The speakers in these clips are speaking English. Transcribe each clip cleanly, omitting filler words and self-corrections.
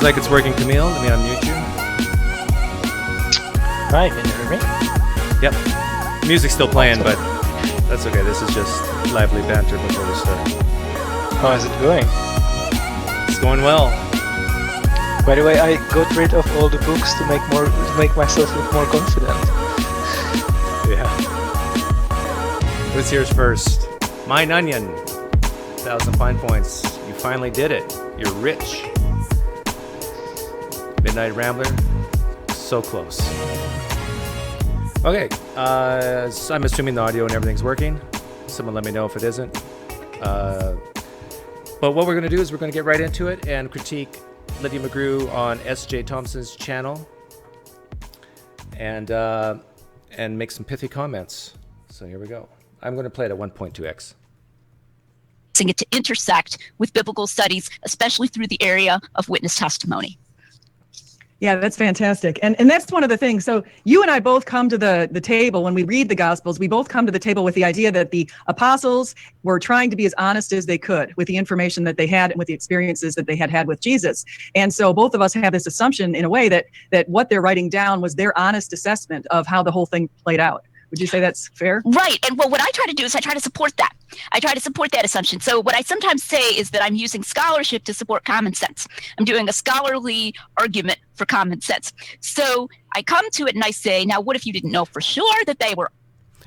Seems like it's working, Camille. Let me unmute you. Hi, can you hear me? Yep. Music's still playing, but that's okay. This is just lively banter before we start. How is it going? It's going well. By the way, I got rid of all the books to make myself look more confident. Yeah. Who's here's first? Mine Onion. 1,000 fine points. You finally did it. You're rich. Midnight Rambler. So close. Okay. So I'm assuming the audio and everything's working. Someone let me know if it isn't. But what we're going to do is we're going to get right into it and critique Lydia McGrew on S.J. Thompson's channel and make some pithy comments. So here we go. I'm going to play it at 1.2x. It to intersect with biblical studies, especially through the area of witness testimony. Yeah, that's fantastic. And that's one of the things. So you and I both come to the table when we read the Gospels. We both come to the table with the idea that the apostles were trying to be as honest as they could with the information that they had and with the experiences that they had with Jesus. And so both of us have this assumption in a way that what they're writing down was their honest assessment of how the whole thing played out. Would you say that's fair? Right. And well, what I try to do is I try to support that. I try to support that assumption. So what I sometimes say is that I'm using scholarship to support common sense. I'm doing a scholarly argument for common sense. So I come to it and I say, now, what if you didn't know for sure that they were?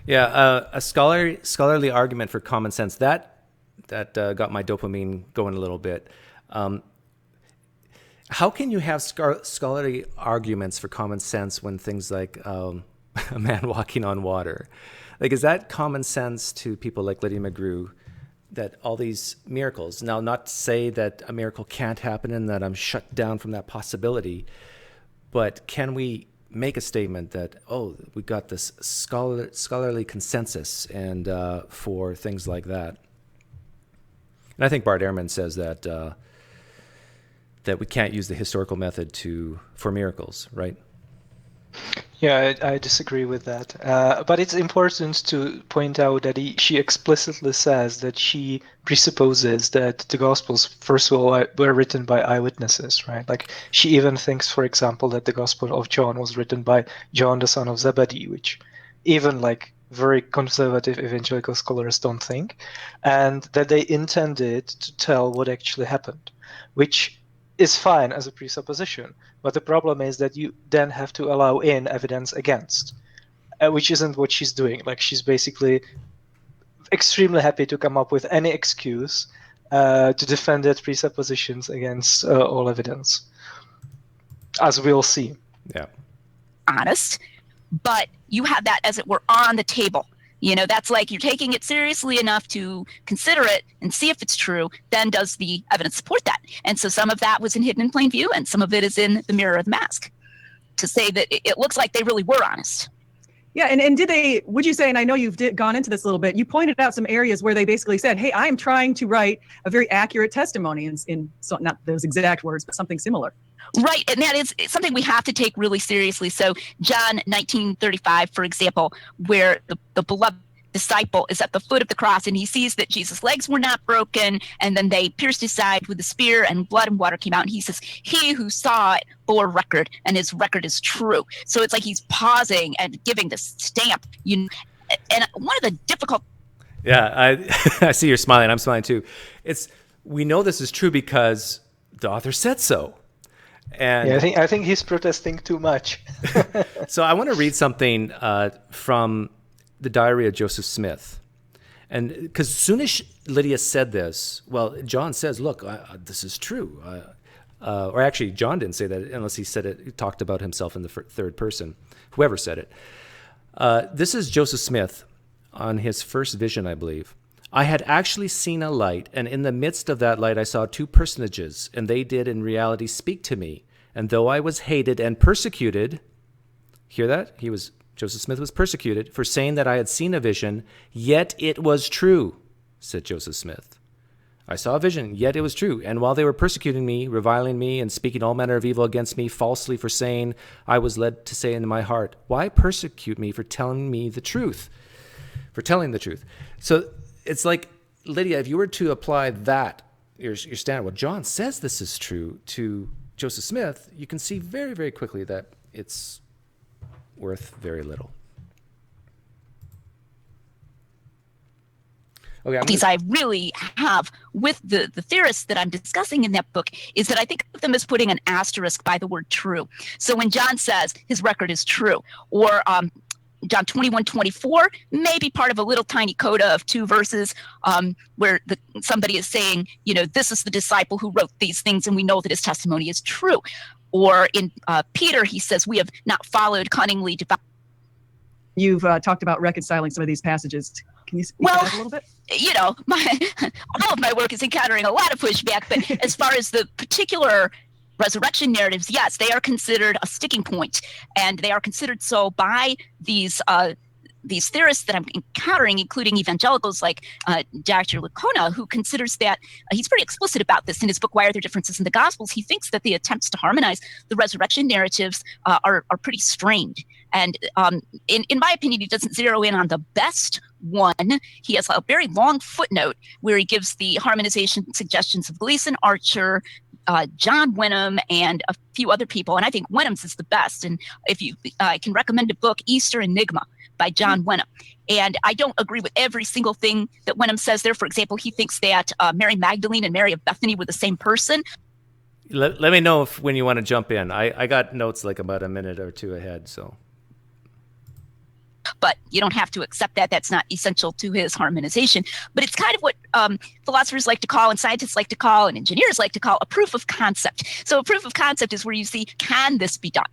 Yeah, a scholarly argument for common sense. That got my dopamine going a little bit. How can you have scholarly arguments for common sense when things like a man walking on water? Like, is that common sense to people like Lydia McGrew that all these miracles, now not to say that a miracle can't happen and that I'm shut down from that possibility, but can we make a statement that, oh, we got this scholarly consensus and for things like that? And I think Bart Ehrman says that that we can't use the historical method for miracles, right? Yeah, I disagree with that. But it's important to point out that she explicitly says that she presupposes that the Gospels, first of all, were written by eyewitnesses, right? Like, she even thinks, for example, that the Gospel of John was written by John, the son of Zebedee, which even like very conservative evangelical scholars don't think, and that they intended to tell what actually happened, which is fine as a presupposition. But the problem is that you then have to allow in evidence against, which isn't what she's doing. Like, she's basically extremely happy to come up with any excuse to defend that presuppositions against all evidence, as we'll see. Yeah. Honest, but you have that, as it were, on the table. You know, that's like you're taking it seriously enough to consider it and see if it's true. Then does the evidence support that? And so some of that was hidden in plain view, and some of it is in the mirror of the mask, to say that it looks like they really were honest. Yeah, and did they, would you say, and I know you've gone into this a little bit, you pointed out some areas where they basically said, hey, I'm trying to write a very accurate testimony in so not those exact words, but something similar. Right, and that is something we have to take really seriously. So John 19:35, for example, where the beloved disciple is at the foot of the cross and he sees that Jesus' legs were not broken, and then they pierced his side with a spear and blood and water came out, and he says, he who saw it bore record, and his record is true. So it's like he's pausing and giving this stamp. And one of the difficult... Yeah, I see you're smiling. I'm smiling too. We know this is true because the author said so. And yeah, I think he's protesting too much. So I want to read something from the diary of Joseph Smith. And because as soon as Lydia said this, well, John says, look, this is true. Or actually, John didn't say that unless he talked about himself in the third person, whoever said it. This is Joseph Smith on his first vision, I believe. I had actually seen a light, and in the midst of that light I saw two personages, and they did in reality speak to me. And though I was hated and persecuted, hear that? Joseph Smith was persecuted for saying that I had seen a vision, yet it was true, said Joseph Smith. I saw a vision, yet it was true. And while they were persecuting me, reviling me, and speaking all manner of evil against me falsely for saying, I was led to say in my heart, why persecute me for telling me the truth? For telling the truth. So it's like, Lydia, if you were to apply that, your standard, well, John says this is true, to Joseph Smith, you can see very, very quickly that it's worth very little. Okay, I really have with the theorists that I'm discussing in that book is that I think of them as putting an asterisk by the word true. So when John says his record is true, or John 21:24 may be part of a little tiny coda of 2 verses where somebody is saying, this is the disciple who wrote these things, and we know that his testimony is true. Or in Peter, he says, we have not followed cunningly. You've talked about reconciling some of these passages. Can you speak to that a little bit? All of my work is encountering a lot of pushback, but as far as the particular resurrection narratives, yes, they are considered a sticking point, and they are considered so by these theorists that I'm encountering, including evangelicals like Dr. Licona, who considers that he's pretty explicit about this in his book, Why Are There Differences in the Gospels? He thinks that the attempts to harmonize the resurrection narratives are pretty strained. And in my opinion, he doesn't zero in on the best one. He has a very long footnote where he gives the harmonization suggestions of Gleason, Archer, John Wenham, and a few other people. And I think Wenham's is the best. And if you can recommend a book, Easter Enigma by John Wenham. And I don't agree with every single thing that Wenham says there. For example, he thinks that Mary Magdalene and Mary of Bethany were the same person. Let me know when you want to jump in. I got notes like about a minute or two ahead, so. But you don't have to accept that. That's not essential to his harmonization. But it's kind of what philosophers like to call, and scientists like to call, and engineers like to call a proof of concept. So a proof of concept is where you see, can this be done?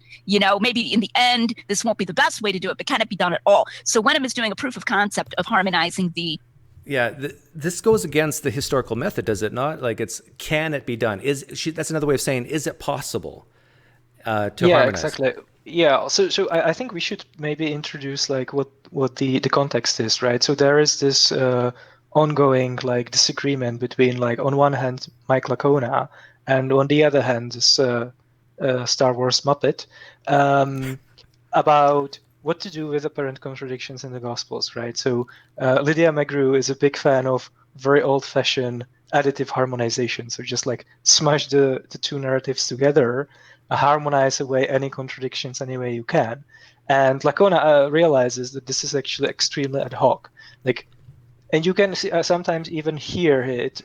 Maybe in the end, this won't be the best way to do it, but can it be done at all? So Wenham is doing a proof of concept of harmonizing the... Yeah, this goes against the historical method, does it not? Like can it be done? That's another way of saying, is it possible to harmonize? Yeah, exactly. Yeah, so I think we should maybe introduce like what the context is, right? So there is this ongoing like disagreement between like on one hand Mike Licona and on the other hand this Star Wars Muppet about what to do with apparent contradictions in the Gospels, right? So Lydia McGrew is a big fan of very old-fashioned additive harmonization. So just like smash the two narratives together, harmonize away any contradictions any way you can. And Licona realizes that this is actually extremely ad hoc. And you can see, sometimes even hear it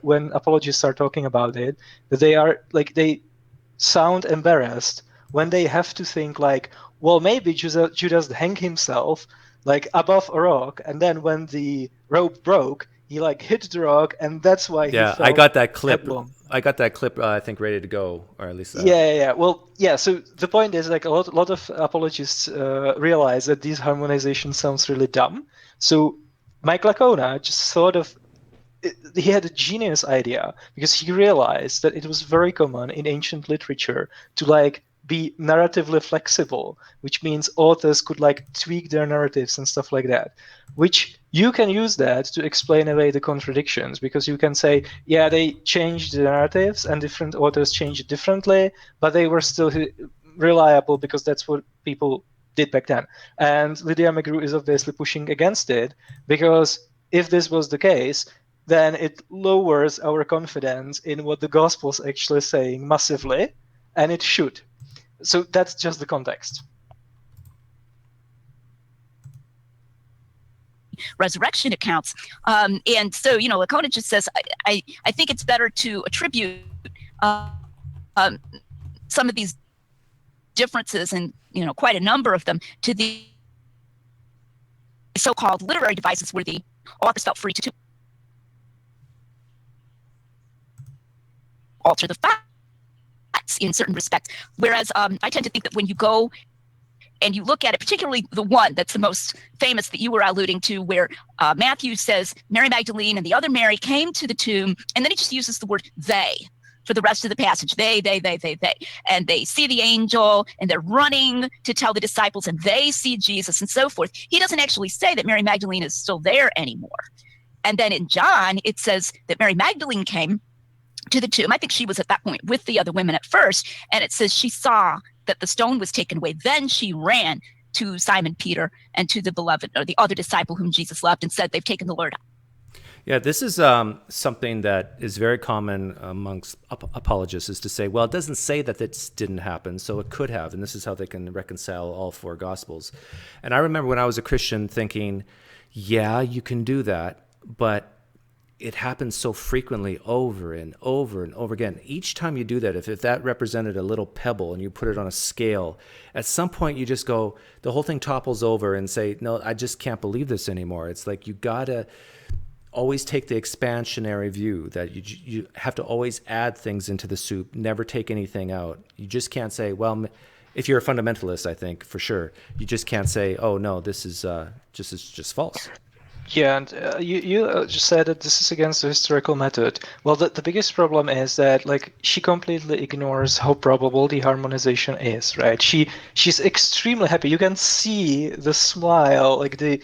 when apologists are talking about it, that they sound embarrassed when they have to think like, well, maybe Judas hanged himself like above a rock, and then when the rope broke, he like hit the rock, and that's why he fell. I got that clip. Headlong. I got that clip. I think ready to go, or at least. Yeah. Well, yeah. So the point is, like a lot of apologists realize that these harmonizations sounds really dumb. So Mike Licona just he had a genius idea because he realized that it was very common in ancient literature to like be narratively flexible, which means authors could like tweak their narratives and stuff like that, which you can use that to explain away the contradictions, because you can say, yeah, they changed the narratives and different authors changed it differently, but they were still reliable because that's what people did back then. And Lydia McGrew is obviously pushing against it, because if this was the case, then it lowers our confidence in what the Gospel's actually saying massively, and it should. So that's just the context. Resurrection accounts. And so, Licona just says, I think it's better to attribute some of these differences, and quite a number of them, to the so-called literary devices where the authors felt free to alter the facts in certain respects. Whereas I tend to think that when you go and you look at it, particularly the one that's the most famous that you were alluding to, where Matthew says Mary Magdalene and the other Mary came to the tomb, and then he just uses the word they for the rest of the passage. They. And they see the angel, and they're running to tell the disciples, and they see Jesus, and so forth. He doesn't actually say that Mary Magdalene is still there anymore. And then in John, it says that Mary Magdalene came to the tomb. I think she was at that point with the other women at first. And it says she saw that the stone was taken away. Then she ran to Simon Peter and to the beloved, or the other disciple whom Jesus loved, and said, they've taken the Lord out. Yeah, this is something that is very common amongst apologists, is to say, well, it doesn't say that this didn't happen, so it could have, and this is how they can reconcile all four Gospels. And I remember when I was a Christian thinking, yeah, you can do that, but it happens so frequently over and over and over again. Each time you do that, if that represented a little pebble and you put it on a scale, at some point you just go, the whole thing topples over and say, no, I just can't believe this anymore. It's like you gotta always take the expansionary view that you have to always add things into the soup, never take anything out. You just can't say, well, if you're a fundamentalist, I think for sure, you just can't say, oh no, this is just false. Yeah, and you just said that this is against the historical method. Well, the biggest problem is that like she completely ignores how probable the harmonization is, right? She's extremely happy. You can see the smile, like the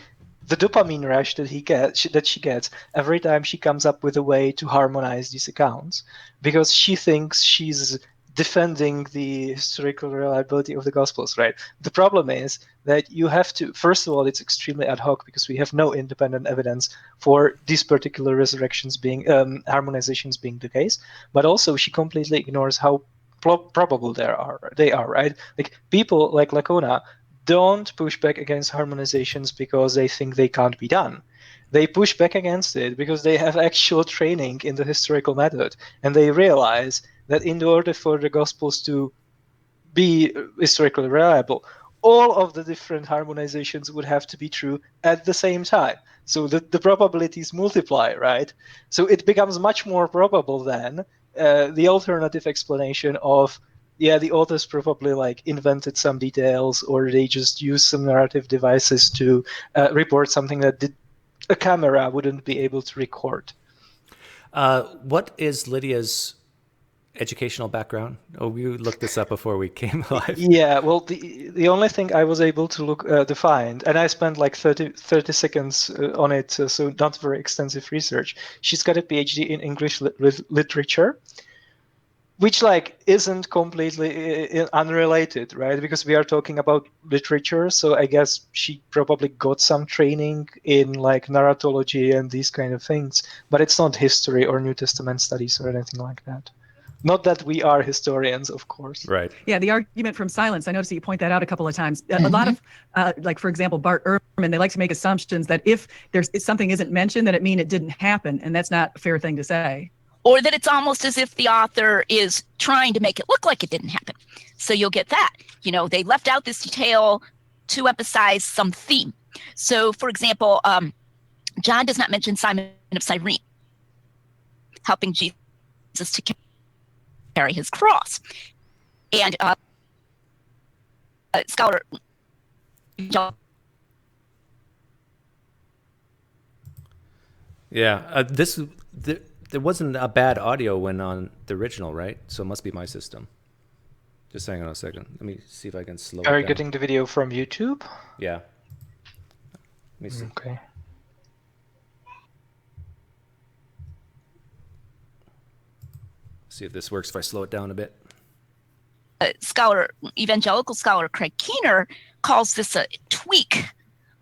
dopamine rush that she gets every time she comes up with a way to harmonize these accounts, because she thinks she's defending the historical reliability of the Gospels, right? The problem is that you have to, first of all, it's extremely ad hoc because we have no independent evidence for these particular resurrections being, harmonizations being the case, but also she completely ignores how probable they are, right? Like people like Lacona don't push back against harmonizations because they think they can't be done. They push back against it because they have actual training in the historical method, and they realize that in order for the Gospels to be historically reliable, all of the different harmonizations would have to be true at the same time. So the probabilities multiply, right? So it becomes much more probable than the alternative explanation of, yeah, the authors probably like invented some details, or they just used some narrative devices to report something that a camera wouldn't be able to record. What is Lydia's educational background? Oh, we looked this up before we came live. Yeah, well, the only thing I was able to to find, and I spent like 30 seconds on it, so not very extensive research. She's got a PhD in English literature, which like isn't completely unrelated, right? Because we are talking about literature, so I guess she probably got some training in like narratology and these kind of things, but it's not history or New Testament studies or anything like that. Not that we are historians, of course. Right. Yeah, the argument from silence. I noticed that you point that out a couple of times. A lot of, like, for example, Bart Ehrman, they like to make assumptions that if something isn't mentioned, then it means it didn't happen. And that's not a fair thing to say. Or that it's almost as if the author is trying to make it look like it didn't happen. So you'll get that. You know, they left out this detail to emphasize some theme. So, for example, John does not mention Simon of Cyrene helping Jesus to carry his cross. And scholar there wasn't a bad audio when on the original, right? So it must be my system. Just hang on a second. Let me see if I can slow it down. Are you getting the video from YouTube? Yeah. Let me see. Okay. See if this works if I slow it down a bit. Evangelical scholar Craig Keener calls this a tweak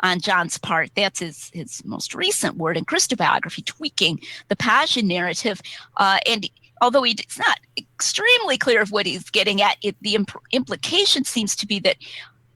on John's part. That's his most recent word in Christobiography, tweaking the Passion narrative. And although it's not extremely clear of what he's getting at, the implication seems to be that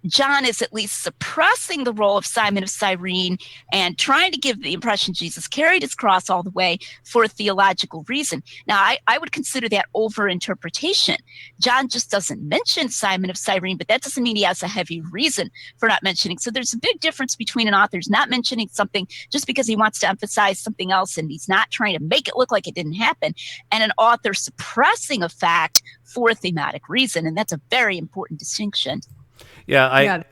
John is at least suppressing the role of Simon of Cyrene and trying to give the impression Jesus carried his cross all the way for a theological reason. Now, I would consider that overinterpretation. John just doesn't mention Simon of Cyrene, but that doesn't mean he has a heavy reason for not mentioning. So there's a big difference between an author's not mentioning something just because he wants to emphasize something else and he's not trying to make it look like it didn't happen, and an author suppressing a fact for a thematic reason. And that's a very important distinction. Yeah, I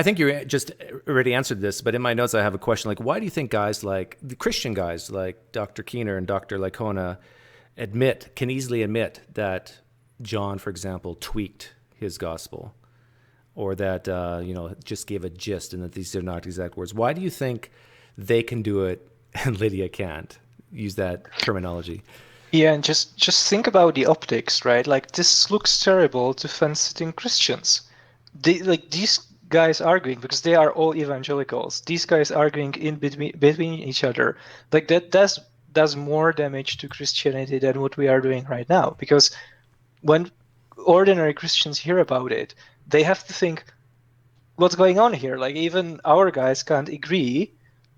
think you just already answered this, but in my notes I have a question. Like, why do you think guys like the Christian guys like Dr. Keener and Dr. Lacona can easily admit that John, for example, tweaked his gospel, or that just gave a gist and that these are not exact words? Why do you think they can do it and Lydia can't use that terminology? Yeah, and just think about the optics, right? Like, this looks terrible to fence-sitting Christians. These guys arguing, because they are all evangelicals, these guys arguing in between each other, like that does more damage to Christianity than what we are doing right now. Because when ordinary Christians hear about it, they have to think, what's going on here? Like, even our guys can't agree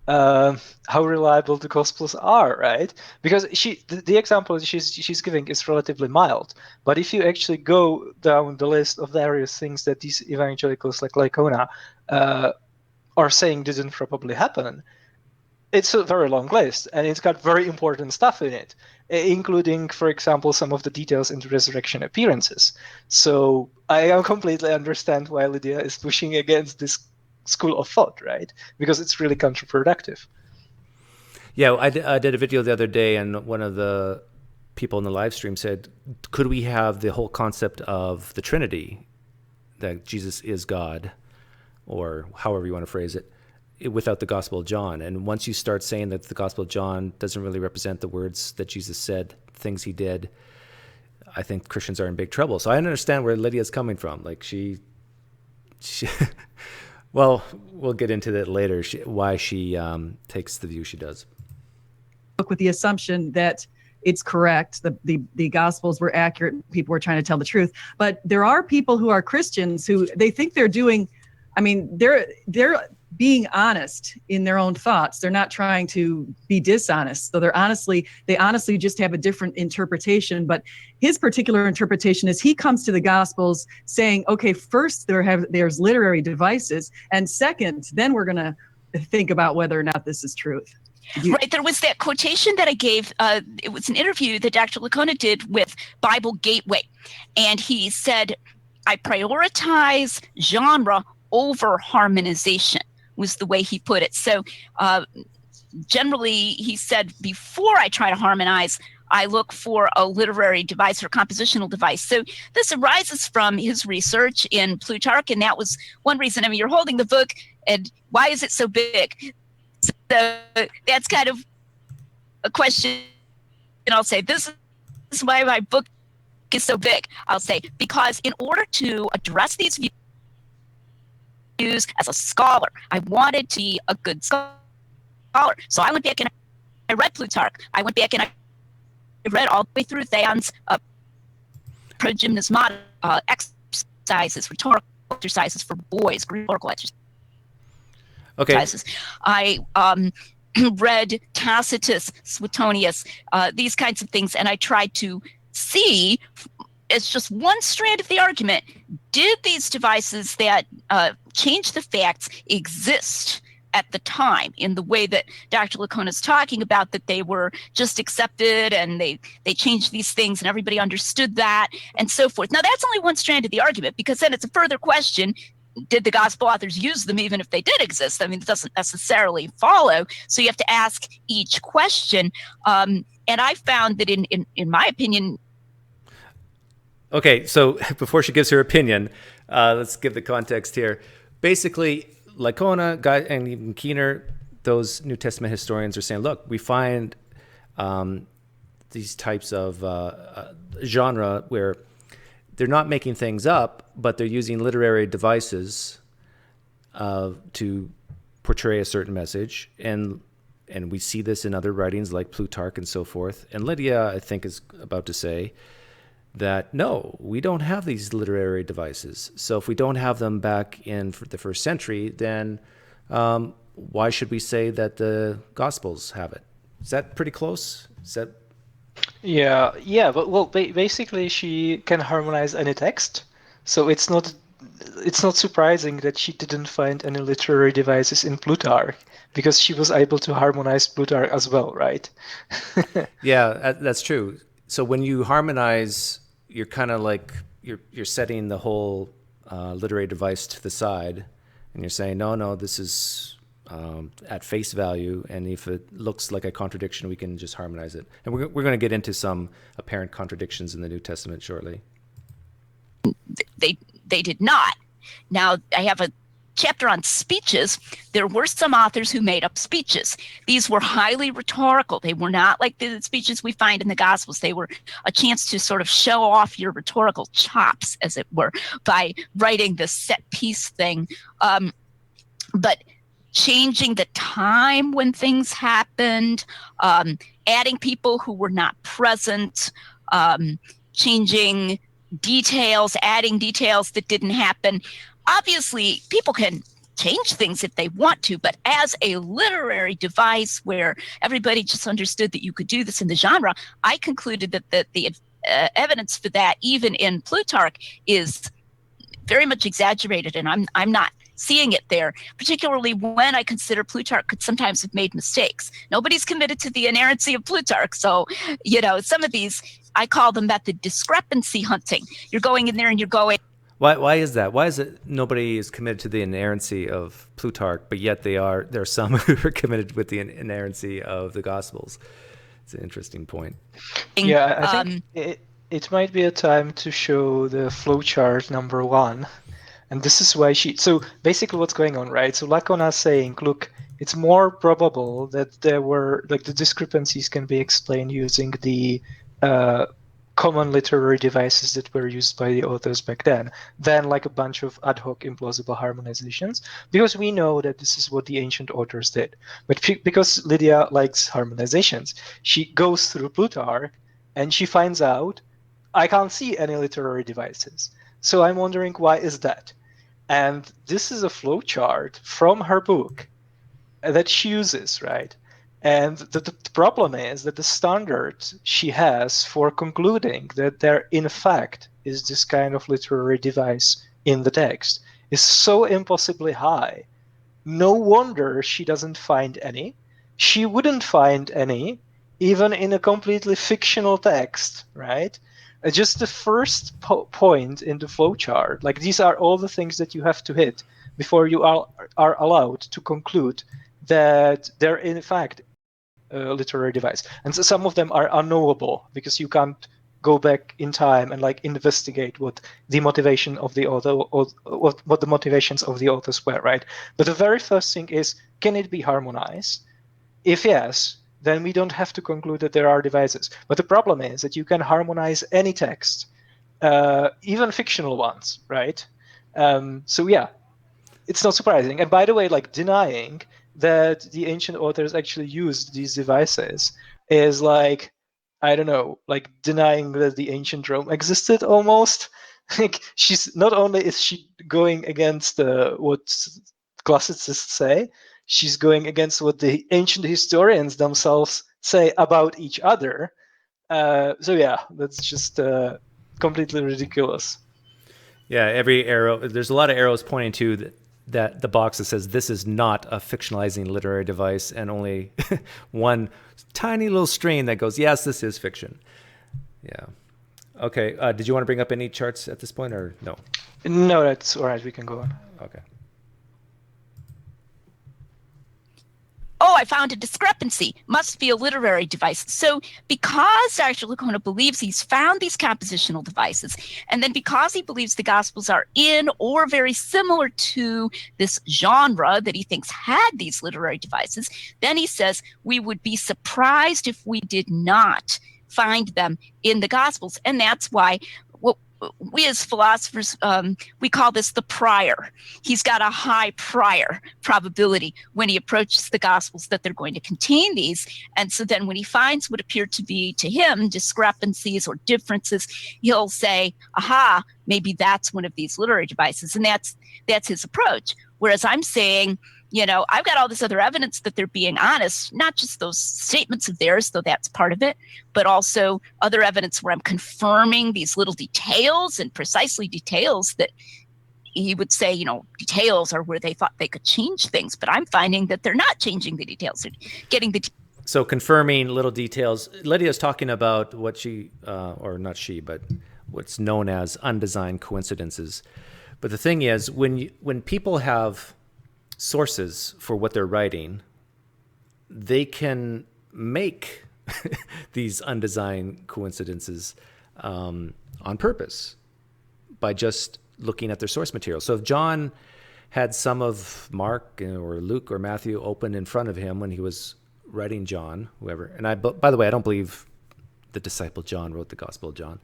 how reliable the Gospels are, right? Because the example she's giving is relatively mild, but if you actually go down the list of various things that these evangelicals like Lycona are saying didn't probably happen, it's a very long list, and it's got very important stuff in it, including, for example, some of the details into resurrection appearances. So I completely understand why Lydia is pushing against this school of thought, right? Because it's really counterproductive. Yeah, I did a video the other day, and one of the people in the live stream said, could we have the whole concept of the Trinity, that Jesus is God, or however you want to phrase it, without the Gospel of John? And once you start saying that the Gospel of John doesn't really represent the words that Jesus said, things he did, I think Christians are in big trouble. So I understand where Lydia's coming from. Like she well, we'll get into that later, why she takes the view she does. With the assumption that it's correct, the Gospels were accurate, people were trying to tell the truth. But there are people who are Christians who they think they're doing, I mean, they're being honest in their own thoughts. They're not trying to be dishonest. So they honestly just have a different interpretation. But his particular interpretation is he comes to the Gospels saying, okay, first there's literary devices, and second, then we're going to think about whether or not this is truth. Right. There was that quotation that I gave. It was an interview that Dr. Lycona did with Bible Gateway. And he said, I prioritize genre over harmonization, was the way he put it. So generally, he said, before I try to harmonize, I look for a literary device or compositional device. So this arises from his research in Plutarch, and that was one reason. I mean, you're holding the book, and why is it so big? So that's kind of a question. And I'll say, this is why my book is so big. I'll say, because in order to address these views as a scholar, I wanted to be a good scholar. So I went back and I read Plutarch. I went back and I read all the way through Theon's progymnasmata exercises, rhetorical exercises for boys, rhetorical exercises. Okay. I read Tacitus, Suetonius, these kinds of things, and I tried to see, as just one strand of the argument, did these devices that change the facts exist at the time in the way that Dr. Lycona is talking about, that they were just accepted and they changed these things and everybody understood that and so forth. Now, that's only one strand of the argument, because then it's a further question. Did the gospel authors use them even if they did exist? I mean, it doesn't necessarily follow. So you have to ask each question. And I found that in my opinion. Okay, so before she gives her opinion, let's give the context here. Basically, Lycona, and even Keener, those New Testament historians are saying, look, we find these types of genre where they're not making things up, but they're using literary devices to portray a certain message. And we see this in other writings like Plutarch and so forth. And Lydia, I think, is about to say that, no, we don't have these literary devices. So if we don't have them back in the first century, then why should we say that the Gospels have it? Is that pretty close? Is that... Yeah, but well, basically she can harmonize any text, so it's not surprising that she didn't find any literary devices in Plutarch, because she was able to harmonize Plutarch as well, right? Yeah, that's true. So when you harmonize, you're kind of like you're setting the whole literary device to the side, and you're saying, no, this is at face value, and if it looks like a contradiction, we can just harmonize it. And we're going to get into some apparent contradictions in the New Testament shortly. They did not. Now, I have a chapter on speeches, there were some authors who made up speeches. These were highly rhetorical. They were not like the speeches we find in the Gospels. They were a chance to sort of show off your rhetorical chops, as it were, by writing this set piece thing. But changing the time when things happened, adding people who were not present, changing details, adding details that didn't happen. Obviously, people can change things if they want to, but as a literary device where everybody just understood that you could do this in the genre, I concluded that the evidence for that, even in Plutarch, is very much exaggerated, and I'm not seeing it there, particularly when I consider Plutarch could sometimes have made mistakes. Nobody's committed to the inerrancy of Plutarch, so some of these, I call them method discrepancy hunting. You're going in there and you're going, Why is that? Why is it nobody is committed to the inerrancy of Plutarch, but yet there are some who are committed with the inerrancy of the Gospels? It's an interesting point. Yeah, I think it might be a time to show the flowchart number 1. And this is why so basically what's going on, right? So Lacona is saying, look, it's more probable that there were, like, the discrepancies can be explained using the common literary devices that were used by the authors back then than like a bunch of ad hoc implausible harmonizations, because we know that this is what the ancient authors did. But because Lydia likes harmonizations, she goes through Plutarch and she finds out, I can't see any literary devices. So I'm wondering, why is that? And this is a flowchart from her book that she uses, right? And the problem is that the standard she has for concluding that there in fact is this kind of literary device in the text is so impossibly high. No wonder she doesn't find any. She wouldn't find any even in a completely fictional text, right? Just the first point in the flowchart, like, these are all the things that you have to hit before you are allowed to conclude that they're in fact a literary device. And so some of them are unknowable because you can't go back in time and like investigate what the motivation of the author or what the motivations of the authors were, right? But the very first thing is, can it be harmonized? If yes, then we don't have to conclude that there are devices. But the problem is that you can harmonize any text, even fictional ones, right? So yeah, it's not surprising. And by the way, like, denying that the ancient authors actually used these devices is like, I don't know, like denying that the ancient Rome existed almost. Like, she's not only is she going against what classicists say, she's going against what the ancient historians themselves say about each other. So yeah, that's just completely ridiculous. Yeah, every arrow, there's a lot of arrows pointing to that the box that says this is not a fictionalizing literary device, and only one tiny little string that goes, yes, this is fiction. Yeah. Okay. Did you want to bring up any charts at this point, or no? No, that's all right. We can go on. Okay. oh, I found a discrepancy, must be a literary device. So because Dr. Lacona believes he's found these compositional devices, and then because he believes the Gospels are in or very similar to this genre that he thinks had these literary devices, then he says we would be surprised if we did not find them in the Gospels. And that's why we as philosophers, we call this the prior. He's got a high prior probability when he approaches the Gospels that they're going to contain these. And so then when he finds what appear to be to him discrepancies or differences, he'll say, aha, maybe that's one of these literary devices. And that's his approach. Whereas I'm saying, you know, I've got all this other evidence that they're being honest, not just those statements of theirs, though that's part of it, but also other evidence where I'm confirming these little details and precisely details that he would say, you know, details are where they thought they could change things, but I'm finding that they're not changing the details. They're getting the So confirming little details. Lydia's talking about what she, or not she, but what's known as undesigned coincidences. But the thing is, when people have sources for what they're writing, they can make these undesigned coincidences on purpose by just looking at their source material. So if John had some of Mark or Luke or Matthew open in front of him when he was writing John, whoever. And by the way, I don't believe the disciple John wrote the Gospel of John.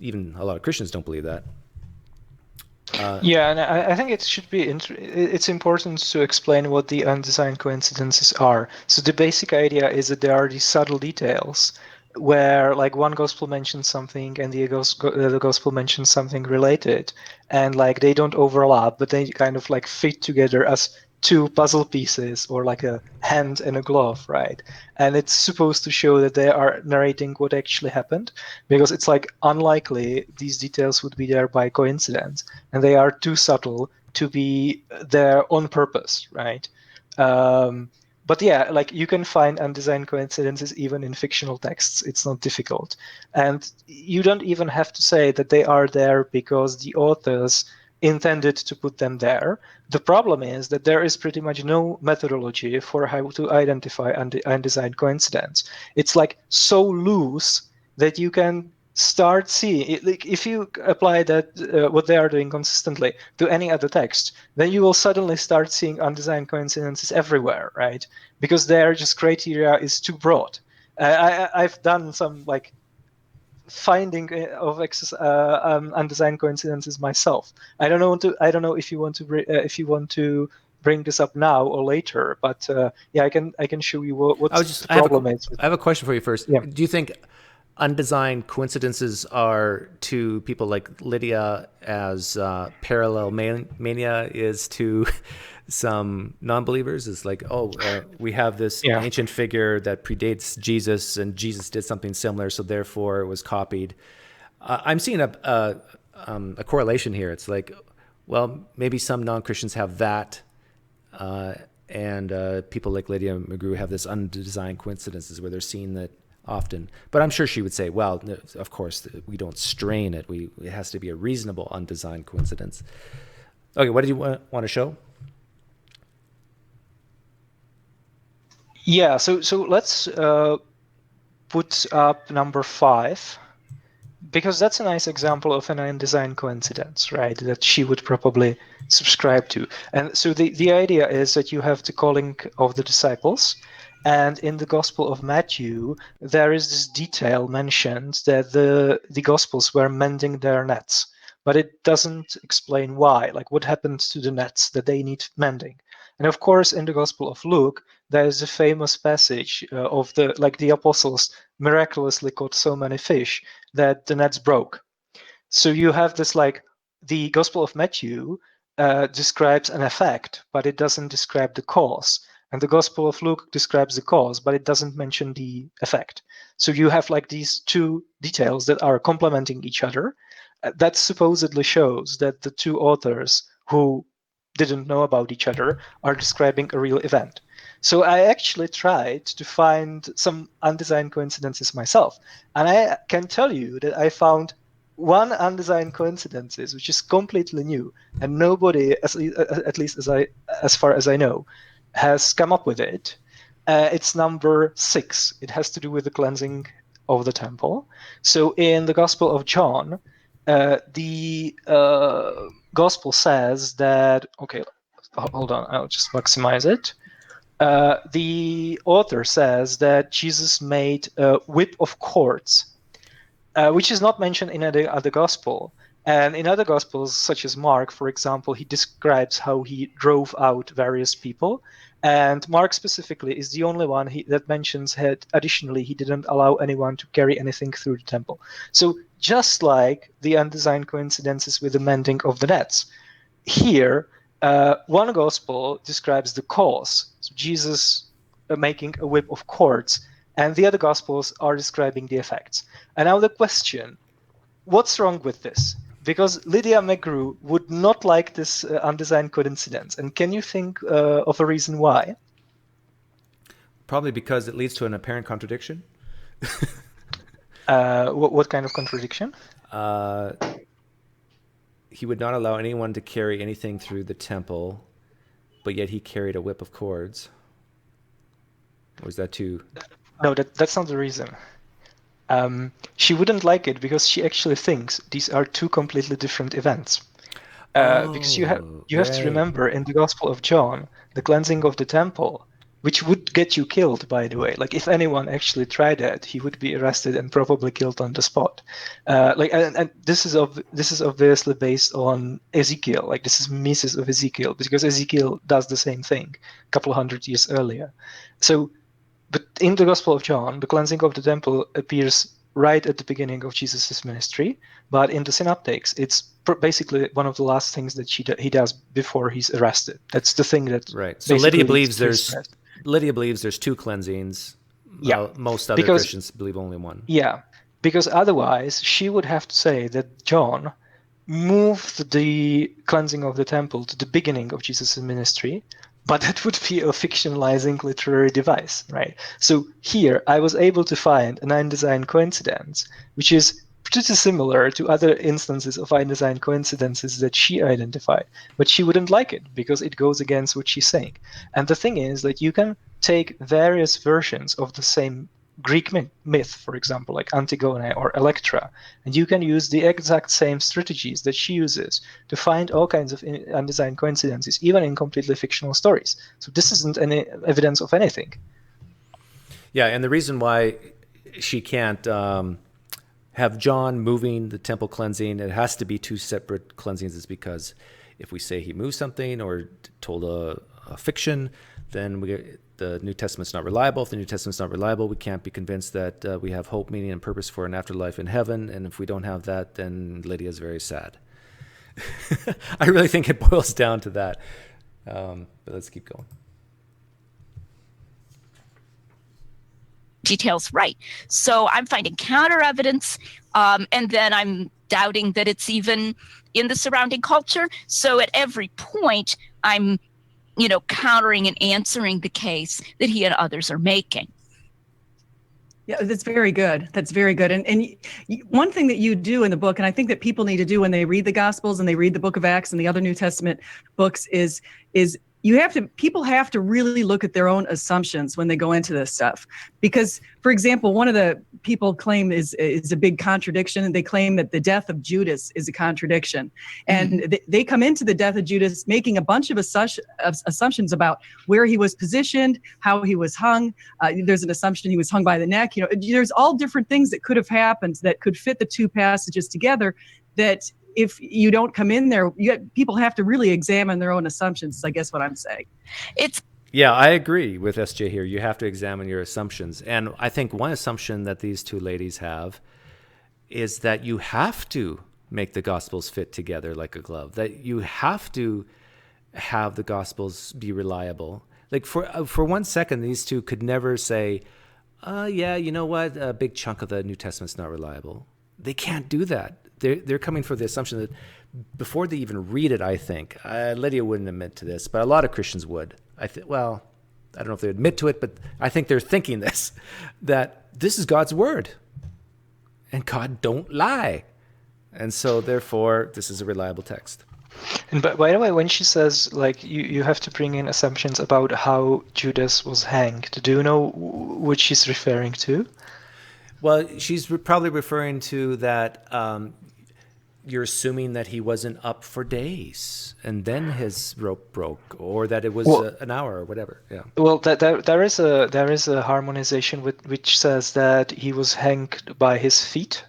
Even a lot of Christians don't believe that. Yeah, and I think it should be it's important to explain what the undesigned coincidences are. So the basic idea is that there are these subtle details where like one gospel mentions something and the gospel mentions something related, and like they don't overlap, but they kind of like fit together as two puzzle pieces or like a hand and a glove, right? And it's supposed to show that they are narrating what actually happened, because it's like unlikely these details would be there by coincidence, and they are too subtle to be there on purpose, right? But yeah, like you can find undesigned coincidences even in fictional texts. It's not difficult. And you don't even have to say that they are there because the authors intended to put them there. The problem is that there is pretty much no methodology for how to identify undesigned coincidence. It's like so loose that you can start seeing it. Like if you apply that what they are doing consistently to any other text, then you will suddenly start seeing undesigned coincidences everywhere, right? Because their just criteria is too broad. I've done some like finding of undesigned coincidences myself. I don't know if you want to bring this up now or later, but yeah, I can show you what the problem is. I have a question for you first. Yeah. Do you think undesigned coincidences are to people like Lydia as parallel mania is to some non-believers? It's like, we have this ancient figure that predates Jesus, and Jesus did something similar, so therefore it was copied. I'm seeing a correlation here. It's like, well, maybe some non-Christians have that, and people like Lydia McGrew have this undesigned coincidences where they're seeing that often. But I'm sure she would say, well, of course, we don't strain it. It has to be a reasonable undesigned coincidence. Okay, what did you want to show? Yeah, so let's put up number 5, because that's a nice example of an undesigned coincidence, right? That she would probably subscribe to. And so the idea is that you have the calling of the disciples, and in the Gospel of Matthew, there is this detail mentioned that the Gospels were mending their nets, but it doesn't explain why, like what happened to the nets that they need mending. And of course, in the Gospel of Luke, there is a famous passage of the apostles miraculously caught so many fish that the nets broke. So you have this like the Gospel of Matthew describes an effect, but it doesn't describe the cause. And the Gospel of Luke describes the cause, but it doesn't mention the effect. So you have like these two details that are complementing each other. That supposedly shows that the two authors who didn't know about each other are describing a real event. So I actually tried to find some undesigned coincidences myself. And I can tell you that I found one undesigned coincidences, which is completely new, and nobody, at least as far as I know, has come up with it. It's number 6. It has to do with the cleansing of the temple. So in the Gospel of John, the Gospel says that, okay, hold on, I'll just maximize it. The author says that Jesus made a whip of cords, which is not mentioned in other Gospel. And in other Gospels, such as Mark, for example, he describes how he drove out various people. And Mark specifically is the only one that mentions that additionally he didn't allow anyone to carry anything through the temple. So just like the undesigned coincidences with the mending of the nets, here one Gospel describes the cause, so Jesus making a whip of cords, and the other Gospels are describing the effects. And now the question, what's wrong with this? Because Lydia McGrew would not like this undesigned coincidence. And can you think of a reason why? Probably because it leads to an apparent contradiction. What kind of contradiction? He would not allow anyone to carry anything through the temple, but yet he carried a whip of cords. Or is that too... No, that's not the reason. She wouldn't like it because she actually thinks these are two completely different events. Because you have to remember, in the Gospel of John, the cleansing of the temple, which would get you killed, by the way. Like, if anyone actually tried that, he would be arrested and probably killed on the spot. And this is obviously based on Ezekiel. Like, this is Mises of Ezekiel, because Ezekiel does the same thing a couple of hundred years earlier. So, but in the Gospel of John, the cleansing of the temple appears right at the beginning of Jesus' ministry, but in the synoptics, it's basically one of the last things that he does before he's arrested. That's the thing that right. So Lydia believes there's two cleansings. Yeah, most other Christians believe only one. Yeah, because otherwise she would have to say that John moved the cleansing of the temple to the beginning of Jesus' ministry, but that would be a fictionalizing literary device, right? So here I was able to find an undesign coincidence, which is pretty similar to other instances of undesign coincidences that she identified, but she wouldn't like it because it goes against what she's saying. And the thing is that you can take various versions of the same Greek myth, for example, like Antigone or Electra, and you can use the exact same strategies that she uses to find all kinds of undesigned coincidences, even in completely fictional stories. So this isn't any evidence of anything. Yeah, and the reason why she can't have John moving the temple cleansing, it has to be two separate cleansings, is because if we say he moved something or told a fiction, then the New Testament's not reliable. If the New Testament's not reliable, we can't be convinced that we have hope, meaning, and purpose for an afterlife in heaven. And if we don't have that, then Lydia's very sad. I really think it boils down to that. But let's keep going. Details right. So I'm finding counter evidence, and then I'm doubting that it's even in the surrounding culture. So at every point, I'm countering and answering the case that he and others are making. Yeah, that's very good. That's very good. And one thing that you do in the book, and I think that people need to do when they read the Gospels and they read the book of Acts and the other New Testament books, is people have to really look at their own assumptions when they go into this stuff. Because, for example, one of the people claim is a big contradiction, and they claim that the death of Judas is a contradiction. And they come into the death of Judas making a bunch of assumptions about where he was positioned, how he was hung. There's an assumption he was hung by the neck. There's all different things that could have happened that could fit the two passages together, that if you don't come in there, people have to really examine their own assumptions, is I guess what I'm saying. Yeah, I agree with SJ here. You have to examine your assumptions. And I think one assumption that these two ladies have is that you have to make the Gospels fit together like a glove, that you have to have the Gospels be reliable. Like for 1 second, these two could never say, yeah, you know what, a big chunk of the New Testament's not reliable. They can't do that. They're coming for the assumption that before they even read it, I think, Lydia wouldn't admit to this, but a lot of Christians would. I don't know if they admit to it, but I think they're thinking this, that this is God's word and God don't lie. And so therefore, this is a reliable text. And by the way, when she says, like, you have to bring in assumptions about how Judas was hanged, do you know what she's referring to? Well, she's probably referring to that you're assuming that he wasn't up for days and then his rope broke, or that it was an hour or whatever. Yeah. Well, there is a harmonization which says that he was hanged by his feet,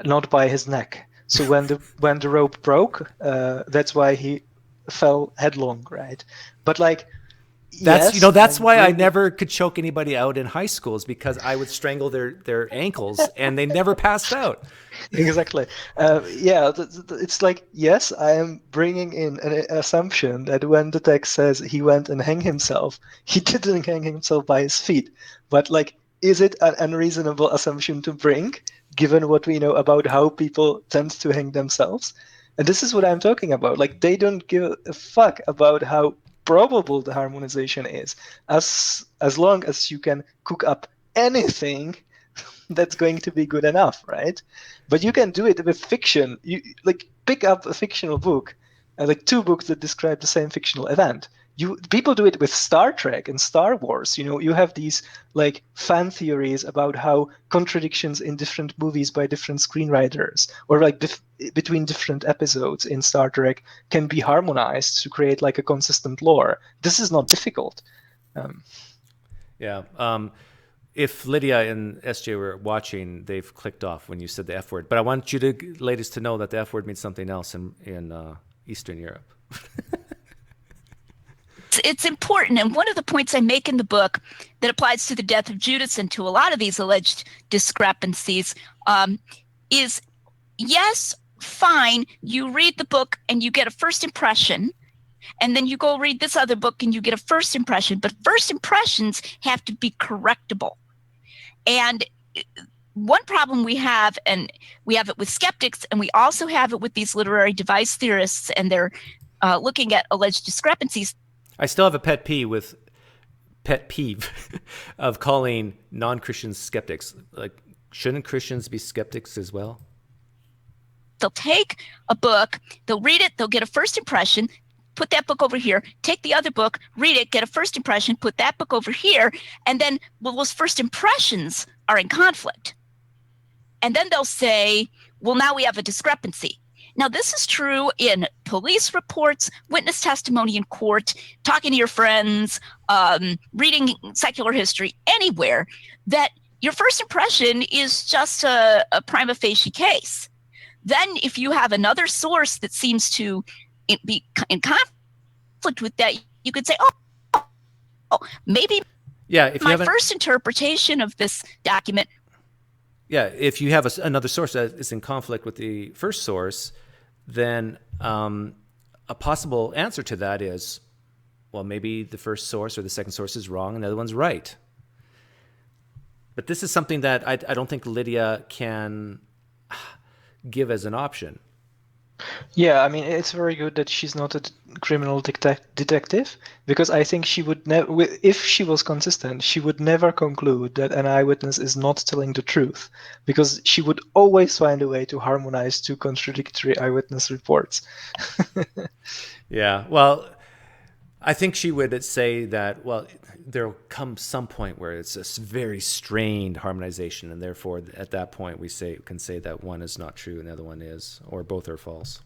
not by his neck. So when the rope broke, that's why he fell headlong, right? But like. That's why I never could choke anybody out in high school, is because I would strangle their ankles and they never passed out. Exactly. It's like, yes, I am bringing in an assumption that when the text says he went and hanged himself, he didn't hang himself by his feet. But like, is it an unreasonable assumption to bring, given what we know about how people tend to hang themselves? And this is what I'm talking about. Like, they don't give a fuck about how probable the harmonization is, as long as you can cook up anything that's going to be good enough, right? But you can do it with fiction. You like pick up a fictional book, like two books that describe the same fictional event. People do it with Star Trek and Star Wars. You have these like fan theories about how contradictions in different movies by different screenwriters, or like between different episodes in Star Trek, can be harmonized to create like a consistent lore. This is not difficult. If Lydia and SJ were watching, they've clicked off when you said the F word. But I want you ladies to know that the F word means something else in Eastern Europe. It's important, and one of the points I make in the book that applies to the death of Judas and to a lot of these alleged discrepancies is, yes, fine, you read the book and you get a first impression, and then you go read this other book and you get a first impression, but first impressions have to be correctable. And one problem we have, and we have it with skeptics, and we also have it with these literary device theorists, and they're looking at alleged discrepancies. I still have a pet peeve of calling non-Christians skeptics. Like, shouldn't Christians be skeptics as well? They'll take a book, they'll read it, they'll get a first impression, put that book over here, take the other book, read it, get a first impression, put that book over here, and then, well, those first impressions are in conflict. And then they'll say, well, now we have a discrepancy. Now, this is true in police reports, witness testimony in court, talking to your friends, reading secular history, anywhere, that your first impression is just a prima facie case. Then if you have another source that seems to be in conflict with that, you could say, maybe my first interpretation of this document. Yeah, if you have another source that is in conflict with the first source, then a possible answer to that is, well, maybe the first source or the second source is wrong and the other one's right. But this is something that I don't think Lydia can give as an option. Yeah, I mean, it's very good that she's not a criminal detective, because I think she would never, if she was consistent, she would never conclude that an eyewitness is not telling the truth, because she would always find a way to harmonize two contradictory eyewitness reports. Yeah, well, I think she would say that, well, there'll come some point where it's a very strained harmonization, and therefore at that point we can say that one is not true and the other one is, or both are false.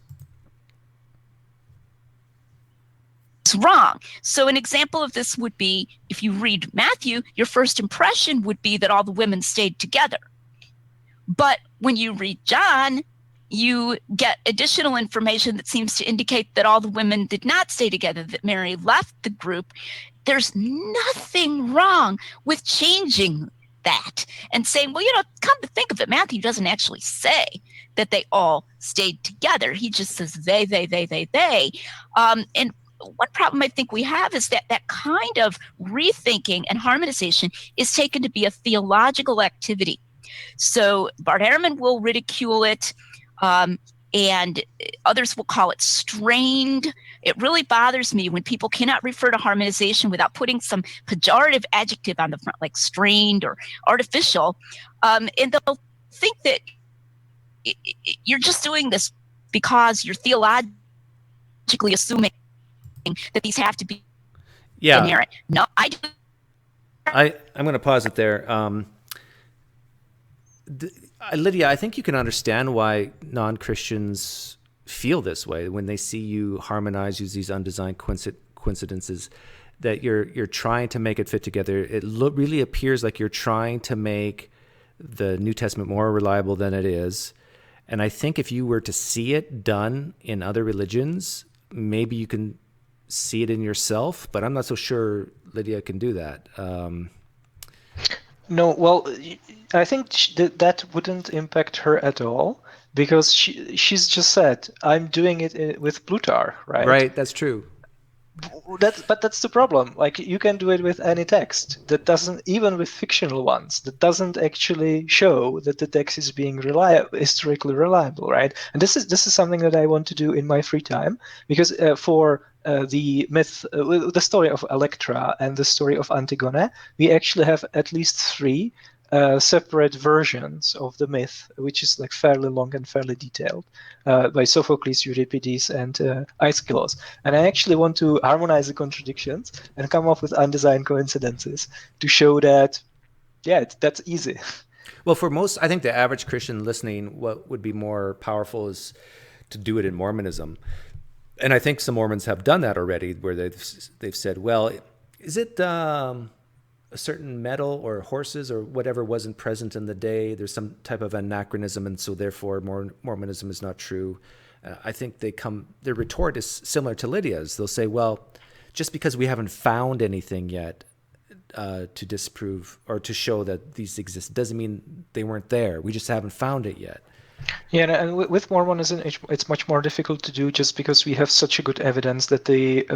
It's wrong. So an example of this would be, if you read Matthew, your first impression would be that all the women stayed together. But when you read John, you get additional information that seems to indicate that all the women did not stay together, that Mary left the group. There's nothing wrong with changing that and saying, well, come to think of it, Matthew doesn't actually say that they all stayed together. He just says they. And one problem I think we have is that kind of rethinking and harmonization is taken to be a theological activity. So Bart Ehrman will ridicule it, and others will call it strained. It really bothers me when people cannot refer to harmonization without putting some pejorative adjective on the front, like strained or artificial. And they'll think that you're just doing this because you're theologically assuming that these have to be inherent. No, I'm going to pause it there. Lydia, I think you can understand why non-Christians feel this way when they see you harmonize, use these undesigned coincidences, that you're trying to make it fit together. It really appears like you're trying to make the New Testament more reliable than it is. And I think if you were to see it done in other religions, maybe you can see it in yourself, but I'm not so sure Lydia can do that. No, well, I think that wouldn't impact her at all, because she's just said, I'm doing it with Plutarch, right? Right, that's true. But that's the problem. Like, you can do it with any text that doesn't, even with fictional ones, that doesn't actually show that the text is being historically reliable, right? And this is something that I want to do in my free time, because for the myth, the story of Electra and the story of Antigone, we actually have at least 3 separate versions of the myth, which is like fairly long and fairly detailed, by Sophocles, Euripides, and Aeschylus. And I actually want to harmonize the contradictions and come up with undesigned coincidences to show that, yeah, that's easy. Well, for most, I think the average Christian listening, what would be more powerful is to do it in Mormonism. And I think some Mormons have done that already, where they've said, well, is it a certain metal or horses or whatever wasn't present in the day? There's some type of anachronism, and so therefore Mormonism is not true. I think their retort is similar to Lydia's. They'll say, well, just because we haven't found anything yet to disprove or to show that these exist doesn't mean they weren't there. We just haven't found it yet. Yeah, and with Mormonism, it's much more difficult to do just because we have such a good evidence that the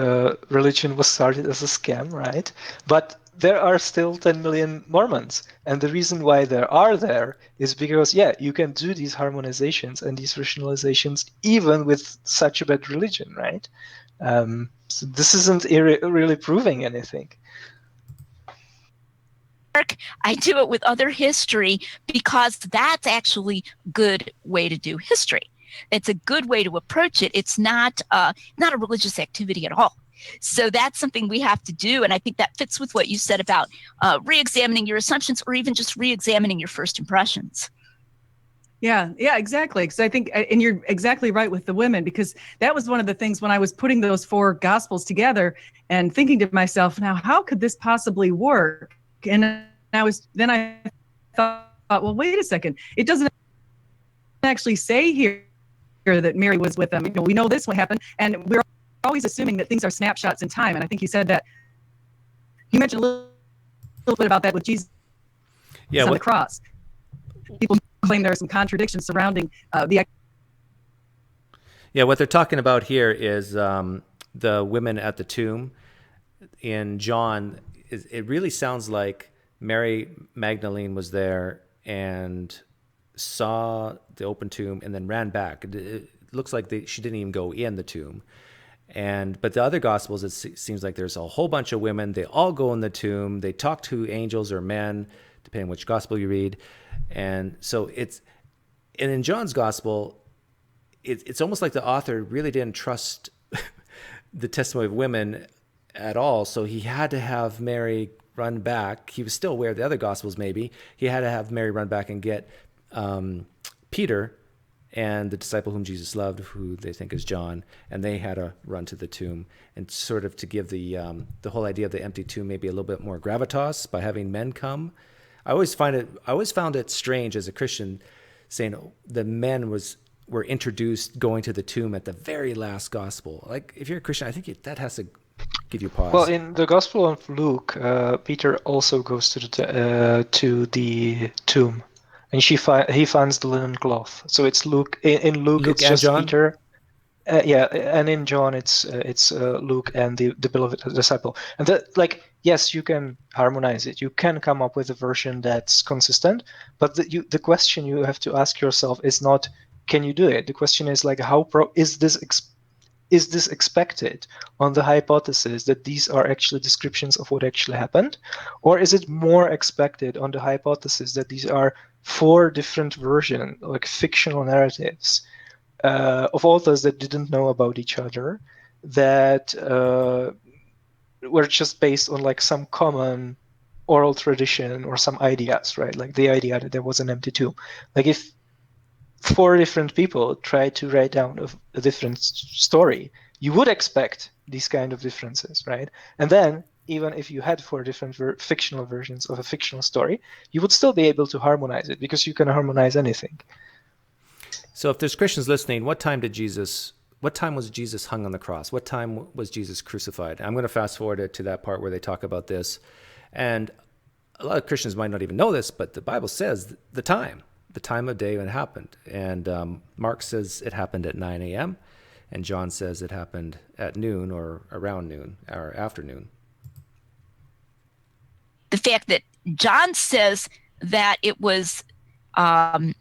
religion was started as a scam, right? But there are still 10 million Mormons. And the reason why there is because, yeah, you can do these harmonizations and these rationalizations even with such a bad religion, right? So this isn't really proving anything. I do it with other history because that's actually a good way to do history. It's a good way to approach it. It's not a religious activity at all. So that's something we have to do. And I think that fits with what you said about re-examining your assumptions or even just re-examining your first impressions. Yeah, exactly. Because I think, and you're exactly right with the women, because that was one of the things when I was putting those four gospels together and thinking to myself, now, how could this possibly work? And I thought, well, wait a second. It doesn't actually say here that Mary was with them. We know this will happen, and we're always assuming that things are snapshots in time. And I think you said that. You mentioned a little bit about that with Jesus on the cross. People claim there are some contradictions surrounding the. Yeah, what they're talking about here is the women at the tomb in John. It really sounds like Mary Magdalene was there and saw the open tomb and then ran back. It looks like she didn't even go in the tomb. But the other gospels, it seems like there's a whole bunch of women. They all go in the tomb. They talk to angels or men, depending on which gospel you read. And so in John's gospel, it's almost like the author really didn't trust the testimony of women at all. So he had to have Mary run back. He was still aware of the other gospels, maybe. He had to have Mary run back and get Peter and the disciple whom Jesus loved, who they think is John, and they had to run to the tomb, and sort of to give the whole idea of the empty tomb maybe a little bit more gravitas by having men come. I always found it strange as a Christian saying the men were introduced going to the tomb at the very last gospel. Like, if you're a Christian, I think that has to give you pause. Well, in the Gospel of Luke, Peter also goes to the tomb, and he finds the linen cloth. So it's Luke. In Luke it's just John? Peter. And in John it's Luke and the beloved disciple. And yes, you can harmonize it. You can come up with a version that's consistent. But the question you have to ask yourself is not, can you do it? The question is is this expected on the hypothesis that these are actually descriptions of what actually happened? Or is it more expected on the hypothesis that these are four different versions, like fictional narratives of authors that didn't know about each other, that were just based on like some common oral tradition or some ideas, right? Like the idea that there was an empty tomb. Like if four different people try to write down a different story, you would expect these kind of differences, right? And then even if you had four different fictional versions of a fictional story, you would still be able to harmonize it, because you can harmonize anything. So if there's Christians listening, what time was Jesus hung on the cross? What time was Jesus crucified? I'm going to fast forward it to that part where they talk about this. And a lot of Christians might not even know this, but the Bible says the time of day when it happened. And Mark says it happened at 9 a.m. and John says it happened at noon or around noon or afternoon. The fact that John says that it was the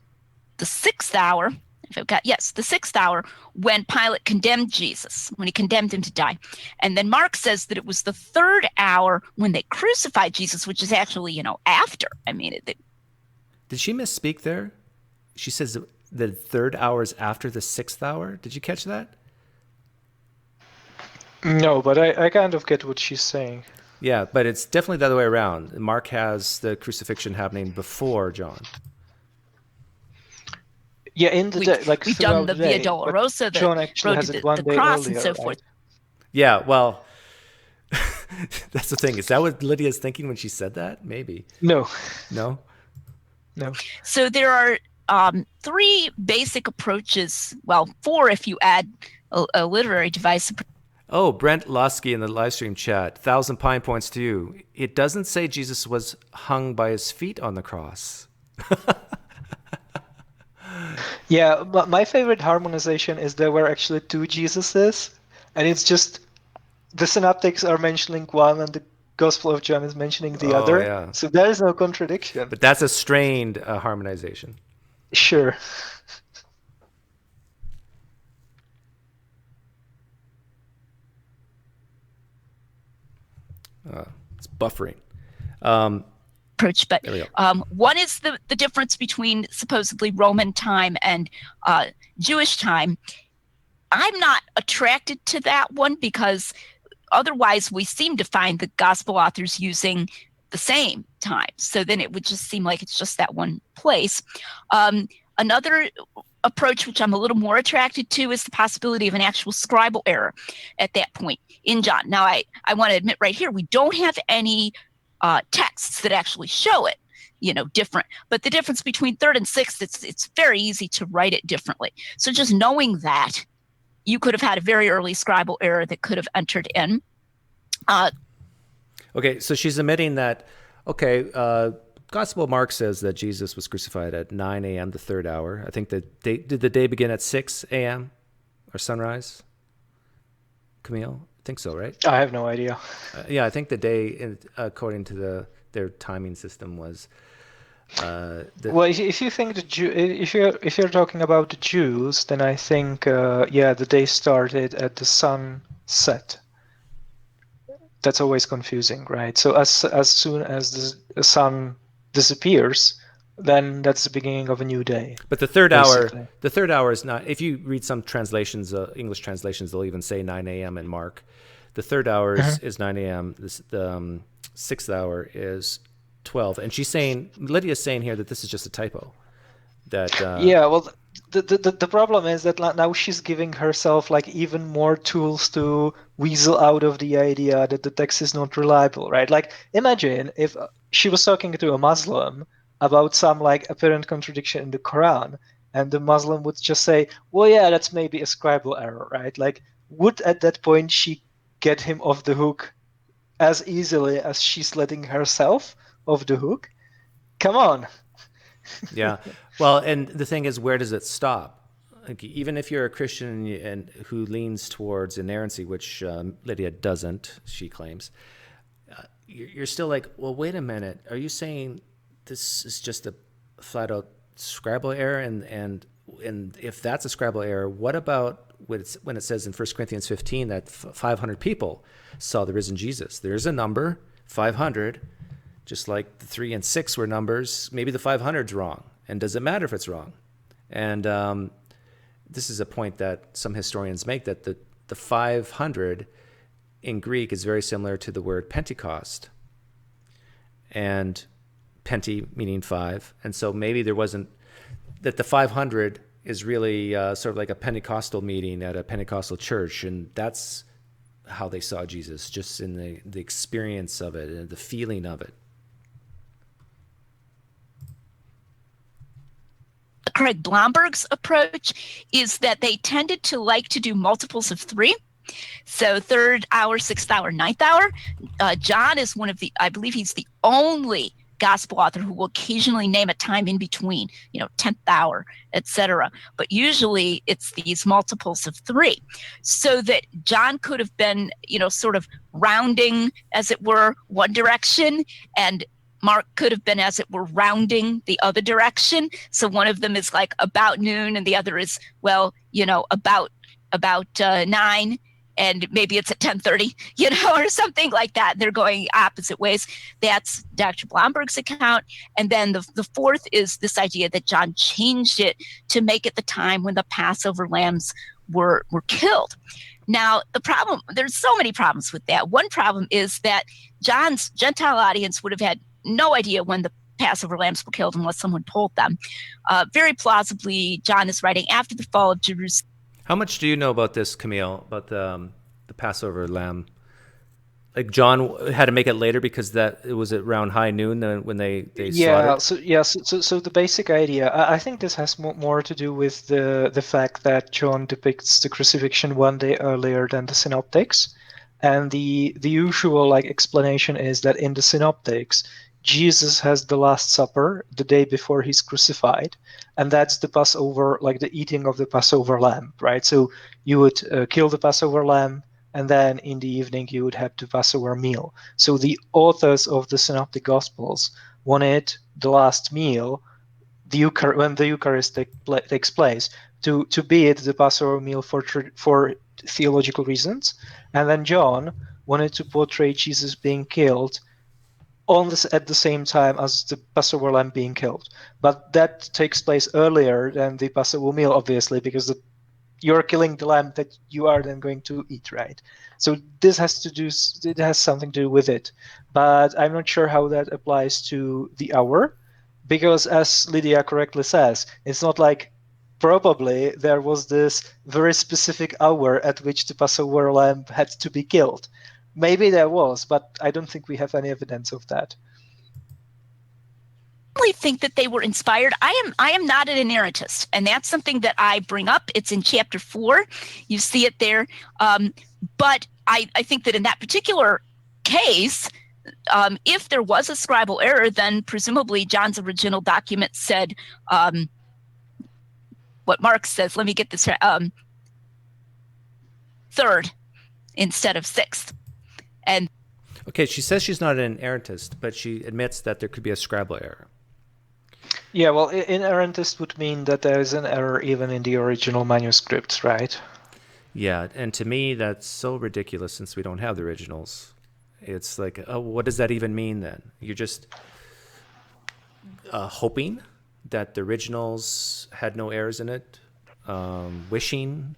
6th hour, the 6th hour when Pilate condemned Jesus, when he condemned him to die. And then Mark says that it was the 3rd hour when they crucified Jesus, which is actually, after. I mean, Did she misspeak there? She says the third hour is after the sixth hour. Did you catch that? No, but I kind of get what she's saying. Yeah, but it's definitely the other way around. Mark has the crucifixion happening before John. Yeah, in the day, like we've done throughout the the day. Via Dolorosa, the John actually road has to it one the day cross, earlier, and so right? forth. Yeah, well, that's the thing. Is that what Lydia's thinking when she said that? Maybe. No. No? No. So there are three basic approaches. Well, four if you add a literary device. Oh, Brent Lasky in the live stream chat. 1,000 pine points to you. It doesn't say Jesus was hung by his feet on the cross. Yeah, but my favorite harmonization is there were actually two Jesuses, and it's just the synoptics are mentioning one and the Gospel of John is mentioning the other. Yeah. So there is no contradiction. But that's a strained harmonization. Sure. It's buffering. Approach, but There we go. one is the difference between supposedly Roman time and Jewish time. I'm not attracted to that one because otherwise we seem to find the gospel authors using the same time. So then it would just seem like it's just that one place. Another approach, which I'm a little more attracted to, is the possibility of an actual scribal error at that point in John. Now, I want to admit right here, we don't have any texts that actually show it, different. But the difference between third and sixth, it's very easy to write it differently. So just knowing that, you could have had a very early scribal error that could have entered in. Okay, so she's admitting that, Gospel of Mark says that Jesus was crucified at 9 a.m., the third hour. I think did the day begin at 6 a.m. or sunrise? Camille? I think so, right? I have no idea. Yeah, I think the day, according to their timing system, was. Well, if you think if you're talking about the Jews, then I think the day started at the sunset. That's always confusing, right? So as soon as the sun disappears, then that's the beginning of a new day. But the third hour is not. If you read some translations, English translations, they'll even say 9 a.m. in Mark. The third hour is 9 a.m. The sixth hour is 12. And Lydia's saying here that this is just a typo. That well, the problem is that now she's giving herself like even more tools to weasel out of the idea that the text is not reliable, right? Like imagine if she was talking to a Muslim about some like apparent contradiction in the Quran, and the Muslim would just say, well, yeah, that's maybe a scribal error, right? Like would at that point she get him off the hook as easily as she's letting herself off the hook? Come on. Yeah. Well, and the thing is, where does it stop? Like, even if you're a Christian and who leans towards inerrancy, which Lydia doesn't, she claims, you're still like, well, wait a minute. Are you saying this is just a flat-out scribal error? And if that's a scribal error, what about when it says in 1 Corinthians 15 that 500 people saw the risen Jesus? There's a number, 500. Just like the 3 and 6 were numbers, maybe the 500's wrong. And does it matter if it's wrong? And this is a point that some historians make, that the 500 in Greek is very similar to the word Pentecost. And Penti meaning 5. And so maybe there wasn't, that the 500 is really sort of like a Pentecostal meeting at a Pentecostal church. And that's how they saw Jesus, just in the experience of it and the feeling of it. Craig Blomberg's approach is that they tended to like to do multiples of 3. So third hour, sixth hour, ninth hour. John is I believe he's the only gospel author who will occasionally name a time in between, 10th hour, etc. But usually it's these multiples of 3. So that John could have been, sort of rounding, as it were, one direction, and Mark could have been, as it were, rounding the other direction. So one of them is like about noon, and the other is, about 9. and maybe it's at 10:30, or something like that. They're going opposite ways. That's Dr. Blomberg's account. And then the fourth is this idea that John changed it to make it the time when the Passover lambs were killed. Now, the problem, there's so many problems with that. One problem is that John's Gentile audience would have had no idea when the Passover lambs were killed unless someone told them. Very plausibly, John is writing after the fall of Jerusalem. How much do you know about this, Camille, about the Passover lamb? Like John had to make it later because it was around high noon when they slaughtered? So the basic idea, I think this has more to do with the fact that John depicts the crucifixion one day earlier than the synoptics. And the usual explanation is that in the synoptics, Jesus has the Last Supper the day before he's crucified, and that's the Passover, the eating of the Passover lamb, right? So you would kill the Passover lamb, and then in the evening you would have the Passover meal. So the authors of the Synoptic Gospels wanted the last meal, when the Eucharist takes place, to be the Passover meal for theological reasons, and then John wanted to portray Jesus being killed at the same time as the Passover lamb being killed. But that takes place earlier than the Passover meal, obviously, because you're killing the lamb that you are then going to eat, right? So it has something to do with it. But I'm not sure how that applies to the hour, because as Lydia correctly says, it's not probably there was this very specific hour at which the Passover lamb had to be killed. Maybe there was, but I don't think we have any evidence of that. I really think that they were inspired. I am not an inerrantist, and that's something that I bring up. It's in chapter 4. You see it there. But I think that in that particular case, if there was a scribal error, then presumably John's original document said what Mark says. Let me get this right. Third instead of sixth. And okay, she says she's not an inerrantist, but she admits that there could be a scribal error. Yeah, well, inerrantist would mean that there is an error even in the original manuscripts, right? Yeah, and to me, that's so ridiculous since we don't have the originals. It's like, oh, what does that even mean then? You're just hoping that the originals had no errors in it, wishing.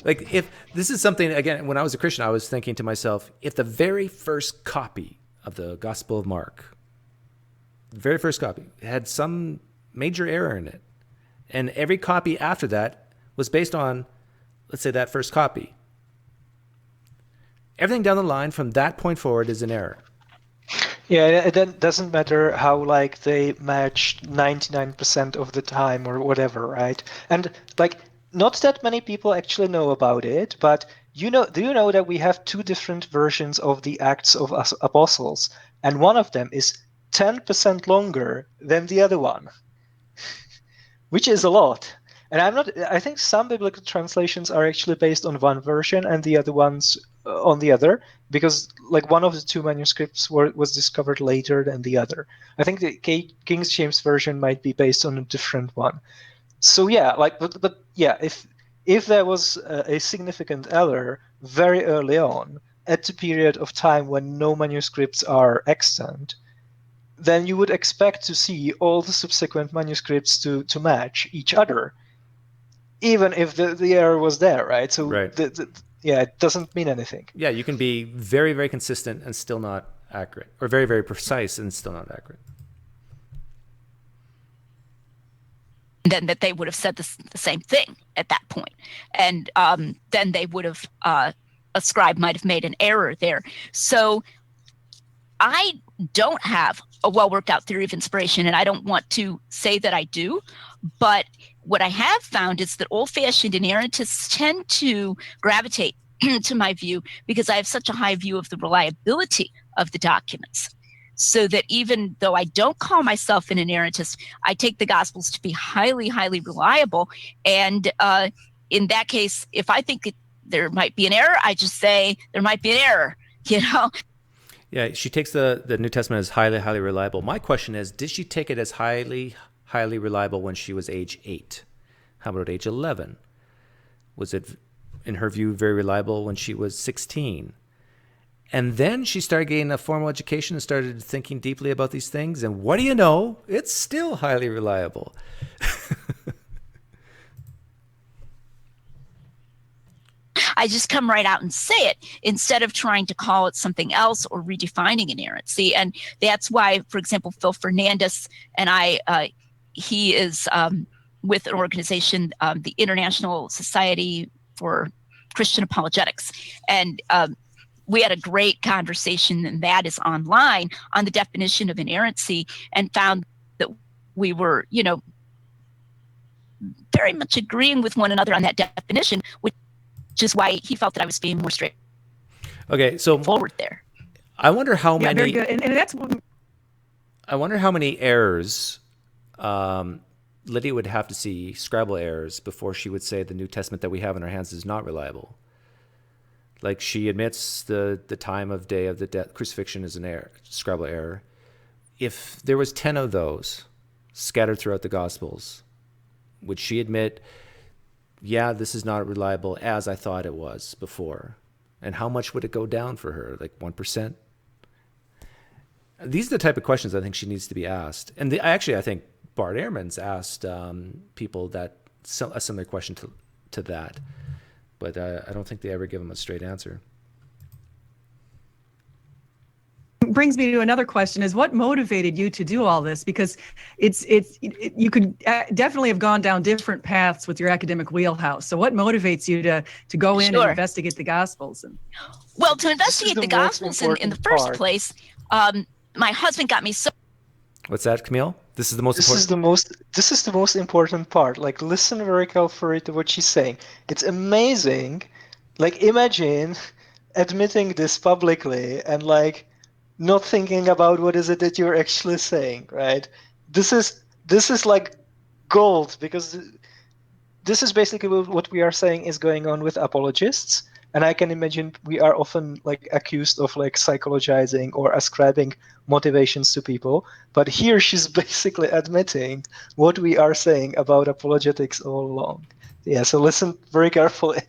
If this is something, again, when I was a Christian, I was thinking to myself, if the very first copy of the Gospel of Mark, the very first copy, had some major error in it, and every copy after that was based on, let's say, that first copy, everything down the line from that point forward is an error. Yeah, it doesn't matter how they matched 99% of the time or whatever, right? And not that many people actually know about it, but do you know that we have 2 different versions of the Acts of Apostles, and one of them is 10% longer than the other one, which is a lot. And I think some biblical translations are actually based on one version and the other ones on the other, because one of the 2 manuscripts was discovered later than the other. I think the King James version might be based on a different one. So yeah, but yeah, if there was a significant error very early on at the period of time when no manuscripts are extant, then you would expect to see all the subsequent manuscripts to match each other, even if the error was there, right? So right. It doesn't mean anything. Yeah, you can be very, very consistent and still not accurate, or very, very precise and still not accurate. Then that they would have said the same thing at that point. And then they would have, a scribe might have made an error there. So I don't have a well-worked out theory of inspiration, and I don't want to say that I do. But what I have found is that old-fashioned inerrantists tend to gravitate to my view because I have such a high view of the reliability of the documents. So that even though I don't call myself an inerrantist, I take the Gospels to be highly, highly reliable. And in that case, if I think there might be an error, I just say there might be an error, Yeah, she takes the New Testament as highly, highly reliable. My question is, did she take it as highly, highly reliable when she was age 8? How about age 11? Was it in her view, very reliable when she was 16. And then she started getting a formal education and started thinking deeply about these things. And what do you know? It's still highly reliable. I just come right out and say it instead of trying to call it something else or redefining inerrancy. And that's why, for example, Phil Fernandez and he is with an organization, the International Society for Christian Apologetics. And we had a great conversation, and that is online, on the definition of inerrancy, and found that we were, very much agreeing with one another on that definition, which is why he felt that I was being more straight. Okay, so forward there. I wonder how many. Very good. And that's. I wonder how many errors Lydia would have to see, Scrabble errors, before she would say the New Testament that we have in our hands is not reliable. Like, she admits the time of day of the death, crucifixion is an error, Scrabble error. If there was 10 of those scattered throughout the Gospels, would she admit, yeah, this is not reliable as I thought it was before? And how much would it go down for her? Like 1%? These are the type of questions I think she needs to be asked. And I think Bart Ehrman's asked people a similar question to that. But I don't think they ever give him a straight answer. Brings me to another question: is what motivated you to do all this? Because you could definitely have gone down different paths with your academic wheelhouse. So what motivates you to go in and investigate the Gospels? Well, to investigate the Gospels in the first place, my husband got me so. What's that, Camille? This is the most important. This is the most important part. Like, listen very carefully to what she's saying. It's amazing. Like, imagine admitting this publicly and not thinking about what is it that you're actually saying, right? This is like gold, because this is basically what we are saying is going on with apologists. And I can imagine we are often accused of psychologizing or ascribing motivations to people. But here she's basically admitting what we are saying about apologetics all along. Yeah, so listen very carefully.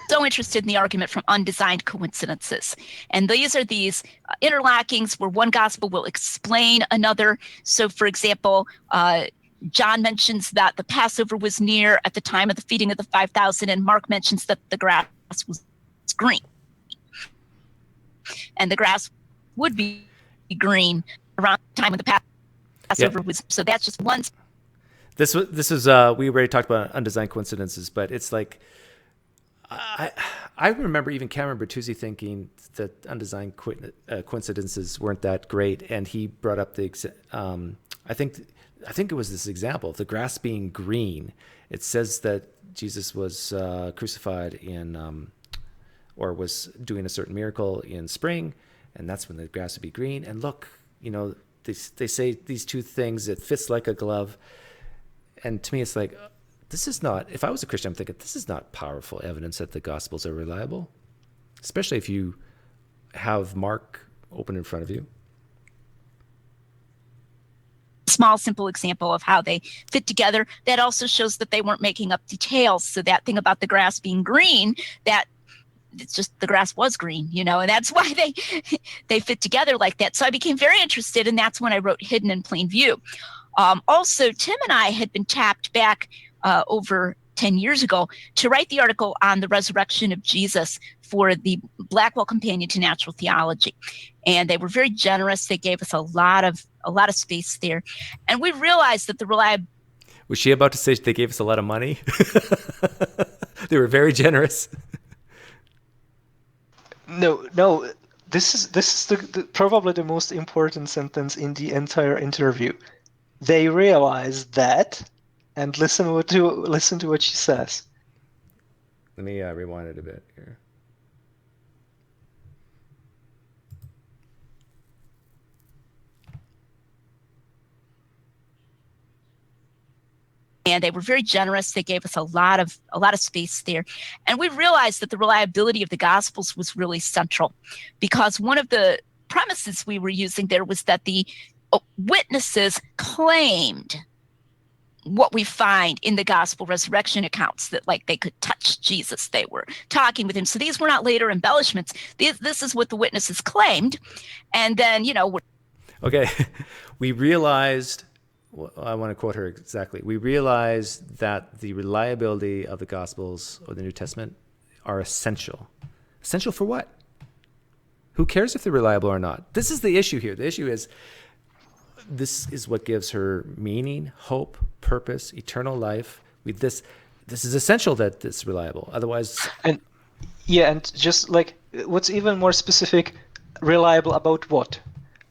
So interested in the argument from undesigned coincidences. And these are these interlockings where one gospel will explain another. So, for example, John mentions that the Passover was near at the time of the feeding of the 5,000, and Mark mentions that the grass was green. And the grass would be green around the time when the Passover was. So that's just one. This is we already talked about undesigned coincidences, but it's like I remember even Cameron Bertuzzi thinking that undesigned coincidences weren't that great, and he brought up the I think it was this example of the grass being green. It says that Jesus was crucified in or was doing a certain miracle in spring, and that's when the grass would be green. And look, they say these two things, it fits like a glove. And to me, it's like, this is not, if I was a Christian, I'm thinking, this is not powerful evidence that the Gospels are reliable, especially if you have Mark open in front of you. Small, simple example of how they fit together. That also shows that they weren't making up details. So that thing about the grass being green, that it's just the grass was green, and that's why they fit together like that. So I became very interested, and that's when I wrote Hidden in Plain View. Also, Tim and I had been tapped back over 10 years ago to write the article on the resurrection of Jesus for the Blackwell Companion to Natural Theology. And they were very generous. They gave us a lot of space there. And we realized that the reliability. Was she about to say they gave us a lot of money? They were very generous. No. This is probably the most important sentence in the entire interview. They realized that, and listen to what she says. Let me rewind it a bit here. And they were very generous. They gave us a lot of space there. And we realized that the reliability of the Gospels was really central, because one of the premises we were using there was that the witnesses claimed what we find in the gospel resurrection accounts, that like they could touch Jesus, they were talking with him. So these were not later embellishments. This is what the witnesses claimed. And then, Okay, we realized, I want to quote her exactly, we realized that the reliability of the Gospels or the New Testament are essential. Essential for what? Who cares if they're reliable or not? This is the issue here. The issue is, this is what gives her meaning, hope, purpose, eternal life. This is essential that it's reliable. Otherwise... And just like, what's even more specific, reliable about what?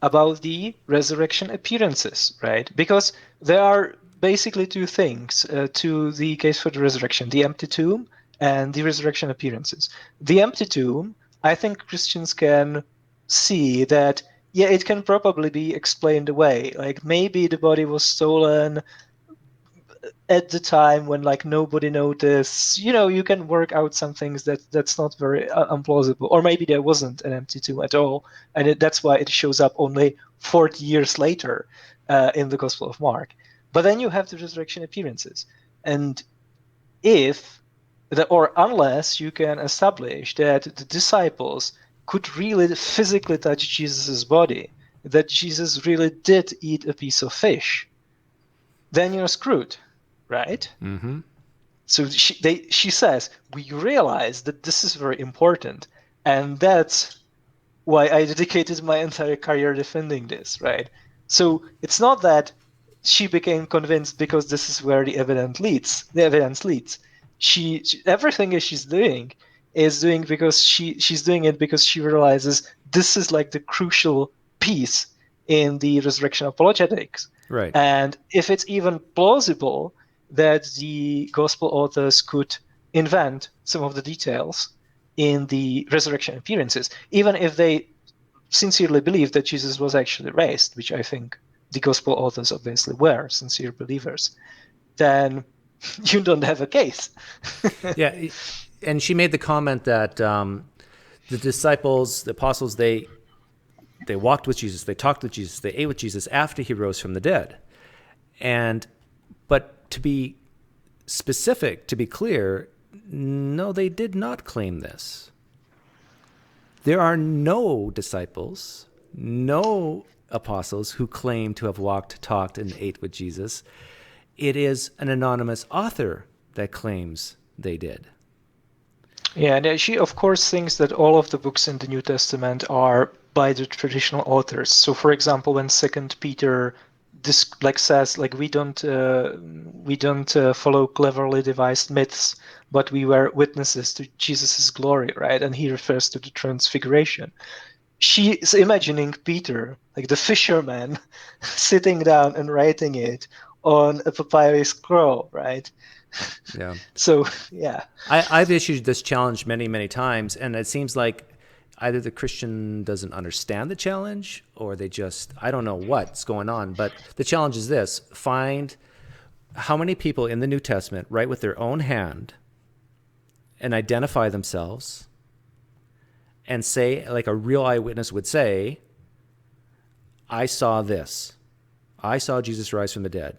About the resurrection appearances, right? Because there are basically two things to the case for the resurrection: the empty tomb and the resurrection appearances. The empty tomb, I think Christians can see that, yeah, it can probably be explained away. Like, maybe the body was stolen at the time when like nobody noticed. You can work out some things that's not very implausible. Or maybe there wasn't an empty tomb at all, and that's why it shows up only 40 years later in the Gospel of Mark. But then you have the resurrection appearances, and unless you can establish that the disciples could really physically touch Jesus's body, that Jesus really did eat a piece of fish, then you're screwed, right? Mm-hmm. So she says, we realize that this is very important, and that's why I dedicated my entire career defending this, right? So it's not that she became convinced because this is where the evidence leads. She everything she's doing is doing because she's doing it because she realizes this is like the crucial piece in the resurrection apologetics. Right. And if it's even plausible that the gospel authors could invent some of the details in the resurrection appearances, even if they sincerely believe that Jesus was actually raised, which I think the gospel authors obviously were sincere believers, then you don't have a case. Yeah, and she made the comment that the disciples, the apostles, they walked with Jesus, they talked with Jesus, they ate with Jesus after he rose from the dead. But to be specific, to be clear, no, they did not claim this. There are no disciples, no apostles who claim to have walked, talked, and ate with Jesus. It is an anonymous author that claims they did. Yeah, and she of course thinks that all of the books in the New Testament are by the traditional authors. So, for example, when 2 Peter says we don't follow cleverly devised myths, but we were witnesses to Jesus's glory, right? And he refers to the Transfiguration. She is imagining Peter, like the fisherman, sitting down and writing it on a papyrus scroll, right? Yeah. So, yeah. I've issued this challenge many, many times, and it seems like either the Christian doesn't understand the challenge or they just, I don't know what's going on, but the challenge is this: find how many people in the New Testament write with their own hand and identify themselves and say, like a real eyewitness would say, I saw this. I saw Jesus rise from the dead.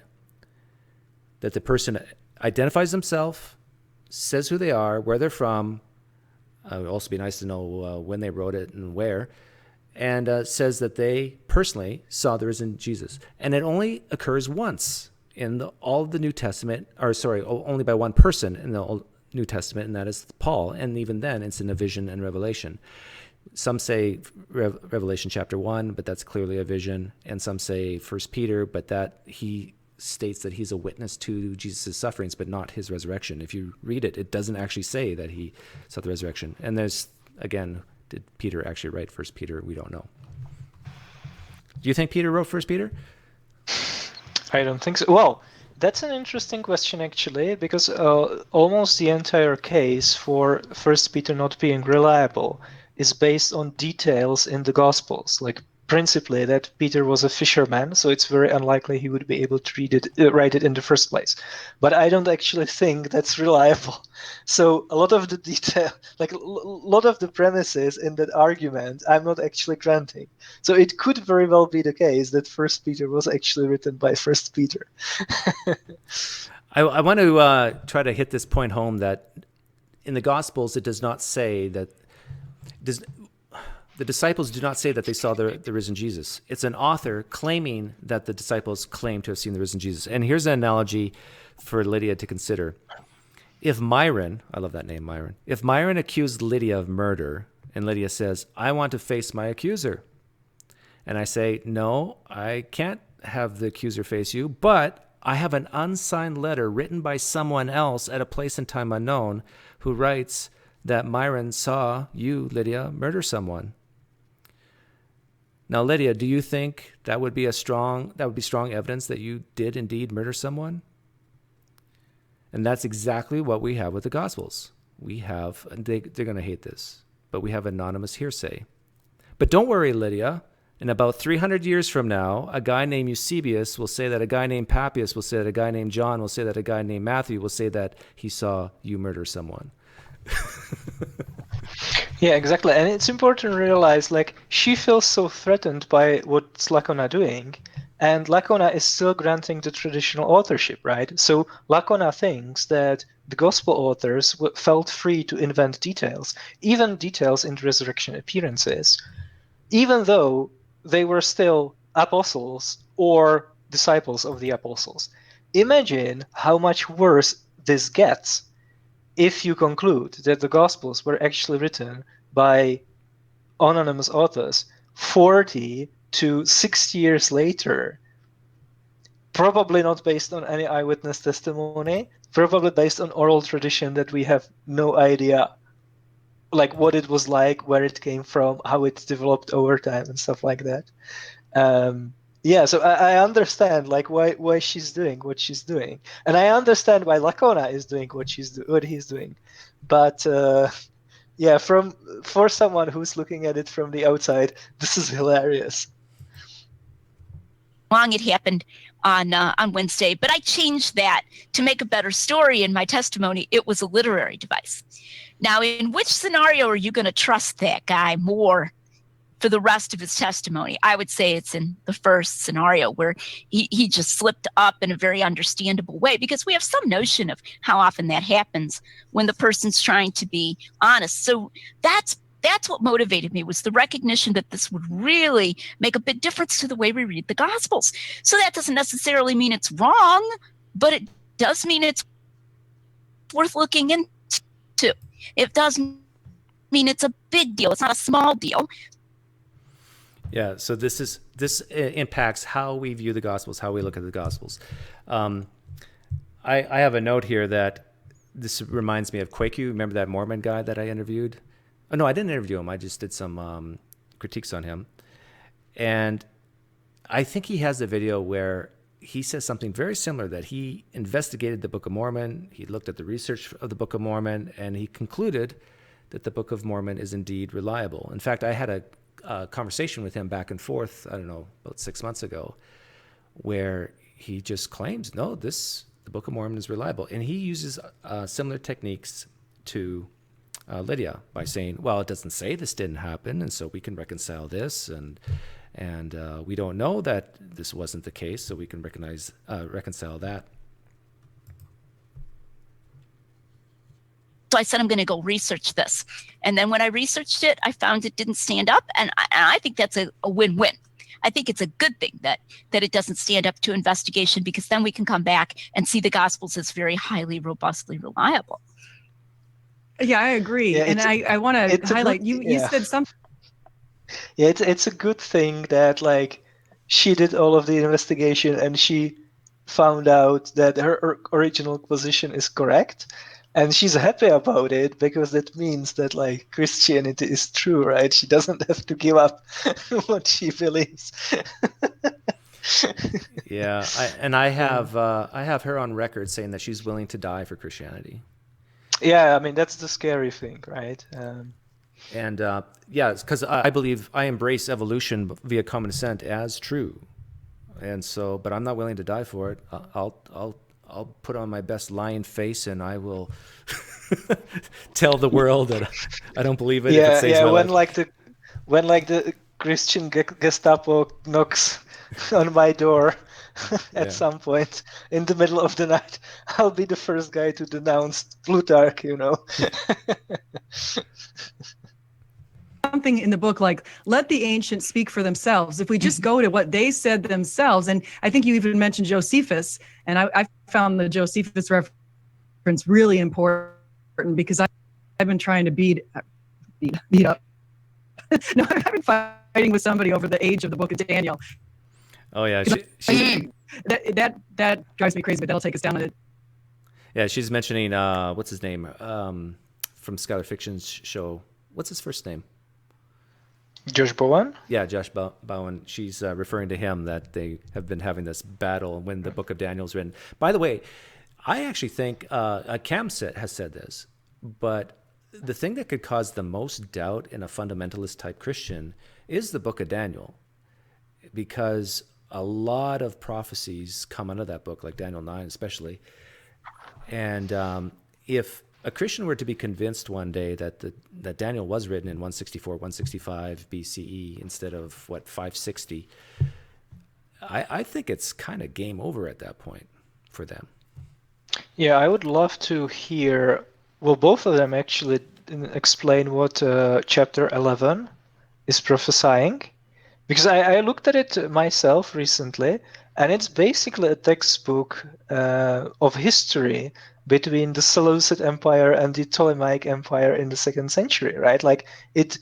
That the person identifies themselves, says who they are, where they're from. It would also be nice to know when they wrote it and where, and says that they personally saw the risen Jesus. And it only occurs once in all of the New Testament, only by one person in the Old New Testament, and that is Paul. And even then, it's in a vision and revelation. Some say Revelation chapter 1, but that's clearly a vision. And some say 1 Peter, but that he states that he's a witness to Jesus' sufferings, but not his resurrection. If you read it, it doesn't actually say that he saw the resurrection. And there's, again, did Peter actually write 1 Peter? We don't know. Do you think Peter wrote 1 Peter? I don't think so. Well, that's an interesting question, actually, because almost the entire case for 1 Peter not being reliable is based on details in the Gospels. Like principally that Peter was a fisherman, so it's very unlikely he would be able to write it in the first place. But I don't actually think that's reliable. So a lot of the detail, like a lot of the premises in that argument, I'm not actually granting. So it could very well be the case that First Peter was actually written by First Peter. I want to try to hit this point home that in the Gospels, it does not say that the disciples do not say that they saw the risen Jesus. It's an author claiming that the disciples claim to have seen the risen Jesus. And here's an analogy for Lydia to consider. If Myron, I love that name, Myron, if Myron accused Lydia of murder, and Lydia says, I want to face my accuser, and I say, no, I can't have the accuser face you, but I have an unsigned letter written by someone else at a place and time unknown who writes that Myron saw you, Lydia, murder someone. Now, Lydia, do you think that would be strong evidence that you did indeed murder someone? And that's exactly what we have with the Gospels. We have, they're going to hate this, but we have anonymous hearsay. But don't worry, Lydia. In about 300 years from now, a guy named Eusebius will say that a guy named Papias will say that a guy named John will say that a guy named Matthew will say that he saw you murder someone. Yeah, exactly. And it's important to realize, like, she feels so threatened by what's Lacona doing, and Lacona is still granting the traditional authorship, right? So Lacona thinks that the gospel authors felt free to invent details, even details in the resurrection appearances, even though they were still apostles or disciples of the apostles. Imagine how much worse this gets if you conclude that the Gospels were actually written by anonymous authors 40 to 60 years later, probably not based on any eyewitness testimony, probably based on oral tradition that we have no idea, like what it was like, where it came from, how it developed over time, and stuff like that. Yeah, so I understand like why she's doing what she's doing, and I understand why Lacona is doing what he's doing, but yeah, for someone who's looking at it from the outside, this is hilarious. Long it happened on Wednesday, but I changed that to make a better story in my testimony. It was a literary device. Now, in which scenario are you going to trust that guy more for the rest of his testimony? I would say it's in the first scenario where he just slipped up in a very understandable way, because we have some notion of how often that happens when the person's trying to be honest. So that's what motivated me, was the recognition that this would really make a big difference to the way we read the Gospels. So that doesn't necessarily mean it's wrong, but it does mean it's worth looking into. It does mean it's a big deal. It's not a small deal. Yeah, so this impacts how we view the Gospels, how we look at the Gospels. I have a note here that this reminds me of Kwaku. Remember that Mormon guy that I interviewed? Oh, no, I didn't interview him. I just did some critiques on him. And I think he has a video where he says something very similar, that he investigated the Book of Mormon, he looked at the research of the Book of Mormon, and he concluded that the Book of Mormon is indeed reliable. In fact, I had a conversation with him back and forth, I don't know, about 6 months ago, where he just claims, no, the Book of Mormon is reliable. And he uses similar techniques to Lydia by saying, well, it doesn't say this didn't happen, and so we can reconcile this, and we don't know that this wasn't the case, so we can reconcile that. So I said, I'm going to go research this. And then when I researched it, I found it didn't stand up. And I think that's a win-win. I think it's a good thing that it doesn't stand up to investigation, because then we can come back and see the Gospels as very highly, robustly reliable. Yeah, I agree. Yeah, and I want to highlight, you said something. Yeah, it's a good thing that like she did all of the investigation and she found out that her original position is correct. And she's happy about it, because that means that like Christianity is true, right? She doesn't have to give up what she believes. Yeah, I have her on record saying that she's willing to die for Christianity. Yeah, I mean that's the scary thing, right? And yeah, because I believe I embrace evolution via common descent as true, and so, but I'm not willing to die for it. I'll put on my best lion face, and I will tell the world that I don't believe it. If it saves my life. When the Christian Gestapo knocks on my door at some point in the middle of the night, I'll be the first guy to denounce Plutarch, Something in the book like, let the ancients speak for themselves. If we just go to what they said themselves, and I think you even mentioned Josephus, and I found the Josephus reference really important because I've been trying to beat up. No, I've been fighting with somebody over the age of the book of Daniel. Oh yeah, that drives me crazy, but that'll take us down a. Yeah, she's mentioning what's his name from Scholar Fiction's show. What's his first name? Josh Bowen? Yeah, Josh Bowen. She's referring to him, that they have been having this battle when the book of Daniel's written. By the way, I actually think Cam has said this, but the thing that could cause the most doubt in a fundamentalist type Christian is the book of Daniel, because a lot of prophecies come out of that book, like Daniel 9 especially. And if a Christian were to be convinced one day that Daniel was written in 164, 165 BCE instead of 560, I think it's kind of game over at that point for them. Yeah, I would love to hear. Well, both of them actually explain what chapter 11 is prophesying, because I looked at it myself recently, and it's basically a textbook of history between the Seleucid Empire and the Ptolemaic Empire in the 2nd century, right? Like, it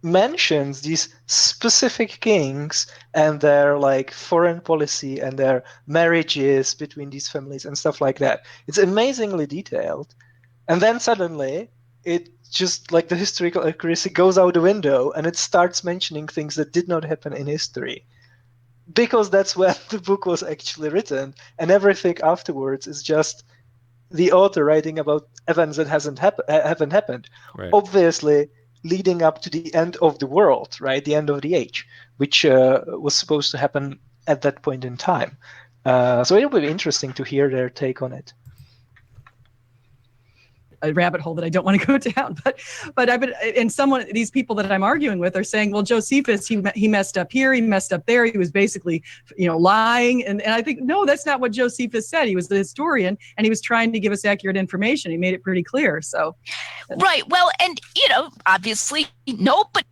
mentions these specific kings and their foreign policy and their marriages between these families and stuff like that. It's amazingly detailed. And then suddenly it just the historical accuracy goes out the window, and it starts mentioning things that did not happen in history, because that's when the book was actually written, and everything afterwards is just the author writing about events that haven't happened. Right. Obviously leading up to the end of the world, right? The end of the age, which was supposed to happen at that point in time. So it'll be interesting to hear their take on it. A rabbit hole that I don't want to go down, but I've been, and these people that I'm arguing with are saying, well, Josephus, he messed up here, he messed up there, he was basically, lying, and I think, no, that's not what Josephus said. He was the historian, and he was trying to give us accurate information. He made it pretty clear. So, right. Well, and obviously, nobody's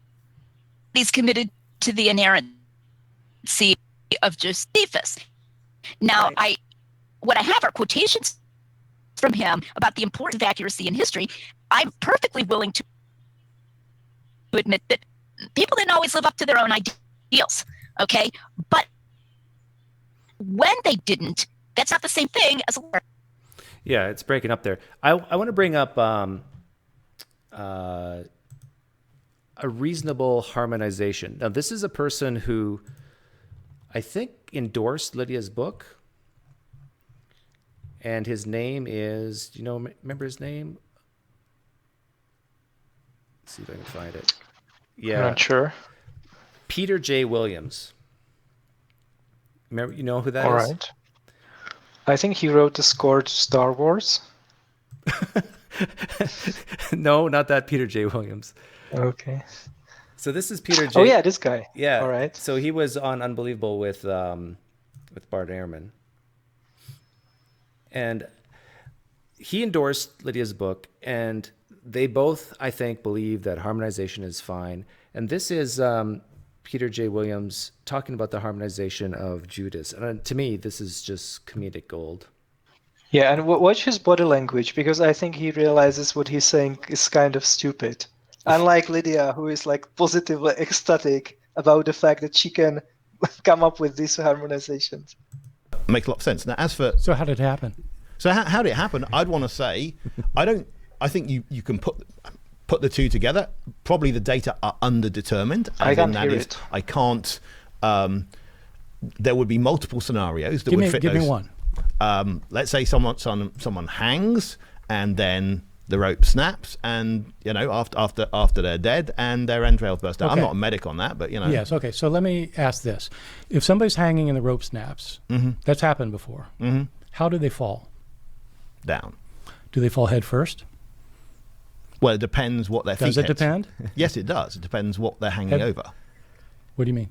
committed to the inerrancy of Josephus. Now, right. What I have are quotations from him about the importance of accuracy in history. I'm perfectly willing to admit that people didn't always live up to their own ideals, okay? But when they didn't, that's not the same thing as a liar. Yeah, it's breaking up there. I want to bring up a reasonable harmonization. Now, this is a person who I think endorsed Lydia's book. And his name is, remember his name? Let's see if I can find it. Yeah. I'm not sure. Peter J. Williams. Remember, you know who that is? All right. I think he wrote the score to Star Wars. No, not that Peter J. Williams. Okay. So this is Peter J. Oh yeah, this guy. Yeah. All right. So he was on Unbelievable with Bart Ehrman. And he endorsed Lydia's book, and they both, I think, believe that harmonization is fine. And this is Peter J. Williams talking about the harmonization of Judas. And to me, this is just comedic gold. Yeah, and watch his body language, because I think he realizes what he's saying is kind of stupid. Unlike Lydia, who is positively ecstatic about the fact that she can come up with these harmonizations. Makes a lot of sense. Now, as for so how did it happen? So how did it happen? I'd want to say, I think you can put the two together. Probably the data are underdetermined. I can't hear it. I can't. There would be multiple scenarios that give would fit me those. one. Let's say someone hangs, and then the rope snaps, and after they're dead and their entrails burst out. Okay. I'm not a medic on that, but Yes. Okay. So let me ask this: if somebody's hanging and the rope snaps, that's happened before. How do they fall? down. Do they fall head first? Well, it depends what their feet Does it hit. depend? Yes, it does. It depends what they're hanging over. What do you mean?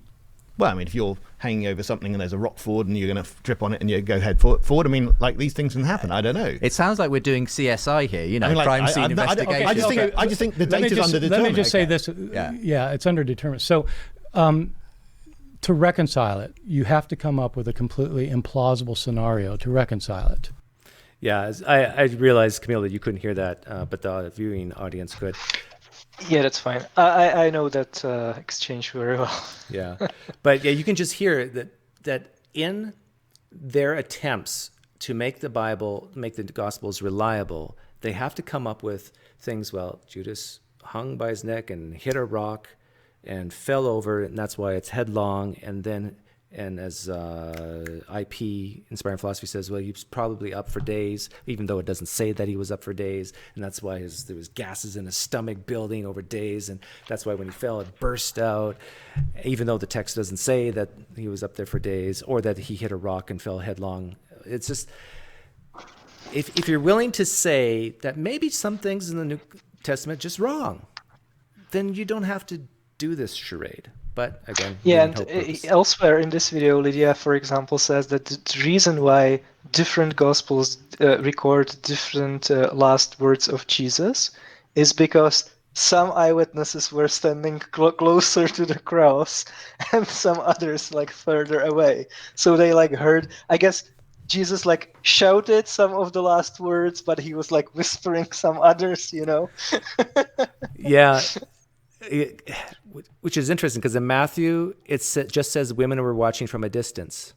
Well, I mean, if you're hanging over something and there's a rock forward and you're going to trip on it and you go head forward, I mean, like, these things can happen. I don't know. It sounds like we're doing CSI here, you know, I mean, like, crime scene I investigation. just think the data's underdetermined. Let me just say this. Yeah. It's underdetermined. So to reconcile it, you have to come up with a completely implausible scenario to reconcile it. Yeah, I realized, Camille, that you couldn't hear that, but the viewing audience could. Yeah, that's fine. I know that exchange very well. Yeah, but yeah, you can just hear that in their attempts to make the Bible, make the Gospels reliable, they have to come up with things. Well, Judas hung by his neck and hit a rock and fell over, and that's why it's headlong. And as IP, Inspiring Philosophy, says, well, he was probably up for days, even though it doesn't say that he was up for days. And that's why there was gases in his stomach building over days. And that's why when he fell, it burst out, even though the text doesn't say that he was up there for days or that he hit a rock and fell headlong. It's just, if you're willing to say that maybe some things in the New Testament just wrong, then you don't have to do this charade. But again, yeah, and elsewhere in this video, Lydia, for example, says that the reason why different Gospels record different last words of Jesus is because some eyewitnesses were standing closer to the cross and some others like further away. So they like heard, I guess Jesus like shouted some of the last words, but he was like whispering some others, you know? Yeah. Which is interesting because in Matthew, it just says women were watching from a distance.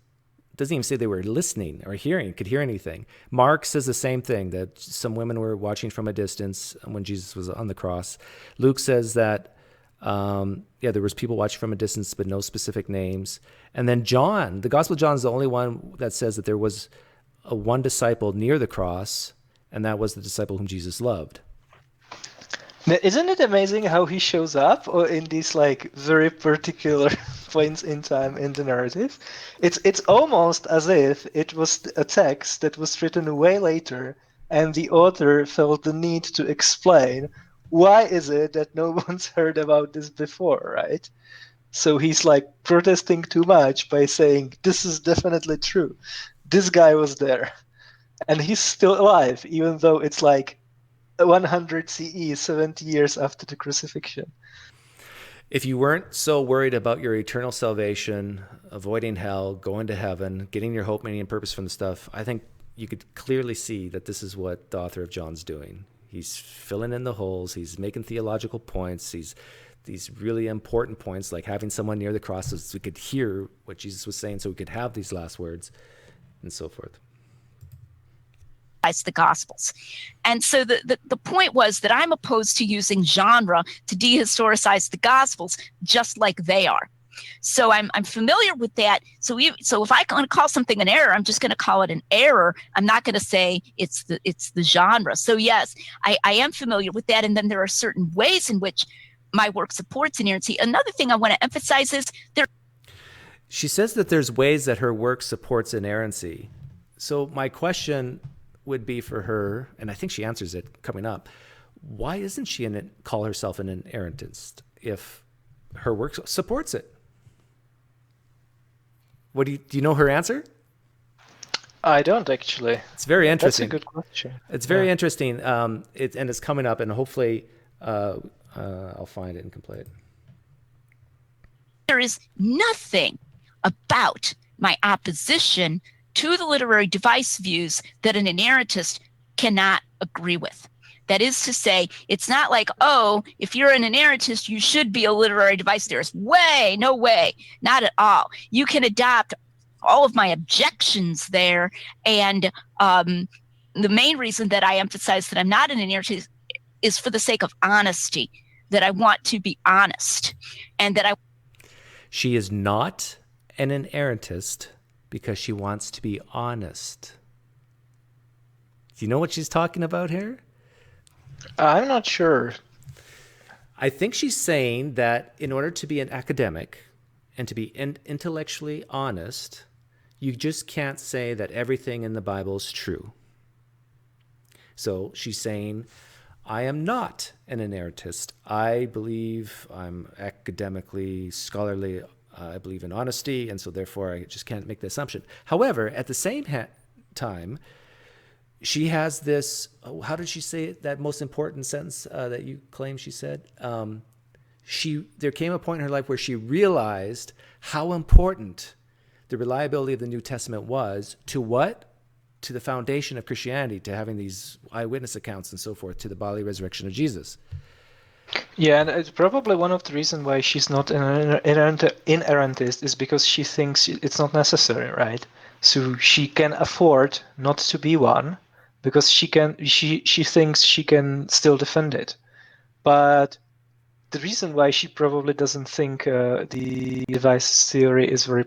It doesn't even say they were listening or could hear anything. Mark says the same thing, that some women were watching from a distance when Jesus was on the cross. Luke says that, there was people watching from a distance, but no specific names. And then John, the Gospel of John is the only one that says that there was one disciple near the cross, and that was the disciple whom Jesus loved. Isn't it amazing how he shows up in these like very particular points in time in the narrative? It's almost as if it was a text that was written way later, and the author felt the need to explain why is it that no one's heard about this before, right? So he's like protesting too much by saying this is definitely true. This guy was there, and he's still alive, even though it's like 100 CE, 70 years after the crucifixion. If you weren't so worried about your eternal salvation, avoiding hell, going to heaven, getting your hope, meaning, and purpose from the stuff, I think you could clearly see that this is what the author of John's doing. He's filling in the holes. He's making theological points. These really important points, like having someone near the cross so we could hear what Jesus was saying, so we could have these last words, and so forth. The Gospels. And so the point was that I'm opposed to using genre to dehistoricize the Gospels just like they are. So I'm familiar with that. So if I want to call something an error, I'm just going to call it an error. I'm not going to say it's the genre. So yes, I am familiar with that. And then there are certain ways in which my work supports inerrancy. Another thing I want to emphasize is she says that there's ways that her work supports inerrancy. So my question would be for her, and I think she answers it coming up, why isn't she call herself an inerrantist if her work supports it? Do you know her answer? I don't actually. It's very interesting. That's a good question. It's very interesting, and it's coming up, and hopefully I'll find it and can play it. There is nothing about my opposition to the literary device views that an inerrantist cannot agree with. That is to say, it's not like, oh, if you're an inerrantist, you should be a literary device theorist. No way, not at all. You can adopt all of my objections there. And the main reason that I emphasize that I'm not an inerrantist is for the sake of honesty, that I want to be honest. And that She is not an inerrantist because she wants to be honest. Do you know what she's talking about here? I'm not sure. I think she's saying that in order to be an academic and to be intellectually honest, you just can't say that everything in the Bible is true. So she's saying, I am not an inerrantist. I believe I'm academically, scholarly. I believe in honesty, and so therefore I just can't make the assumption. However, at the same time, she has this, how did she say it, that most important sentence that you claim she said? There came a point in her life where she realized how important the reliability of the New Testament was to what? To the foundation of Christianity, to having these eyewitness accounts and so forth, to the bodily resurrection of Jesus. Yeah, and it's probably one of the reasons why she's not an inerrantist is because she thinks it's not necessary, right? So she can afford not to be one because she thinks she can still defend it. But the reason why she probably doesn't think the device theory is very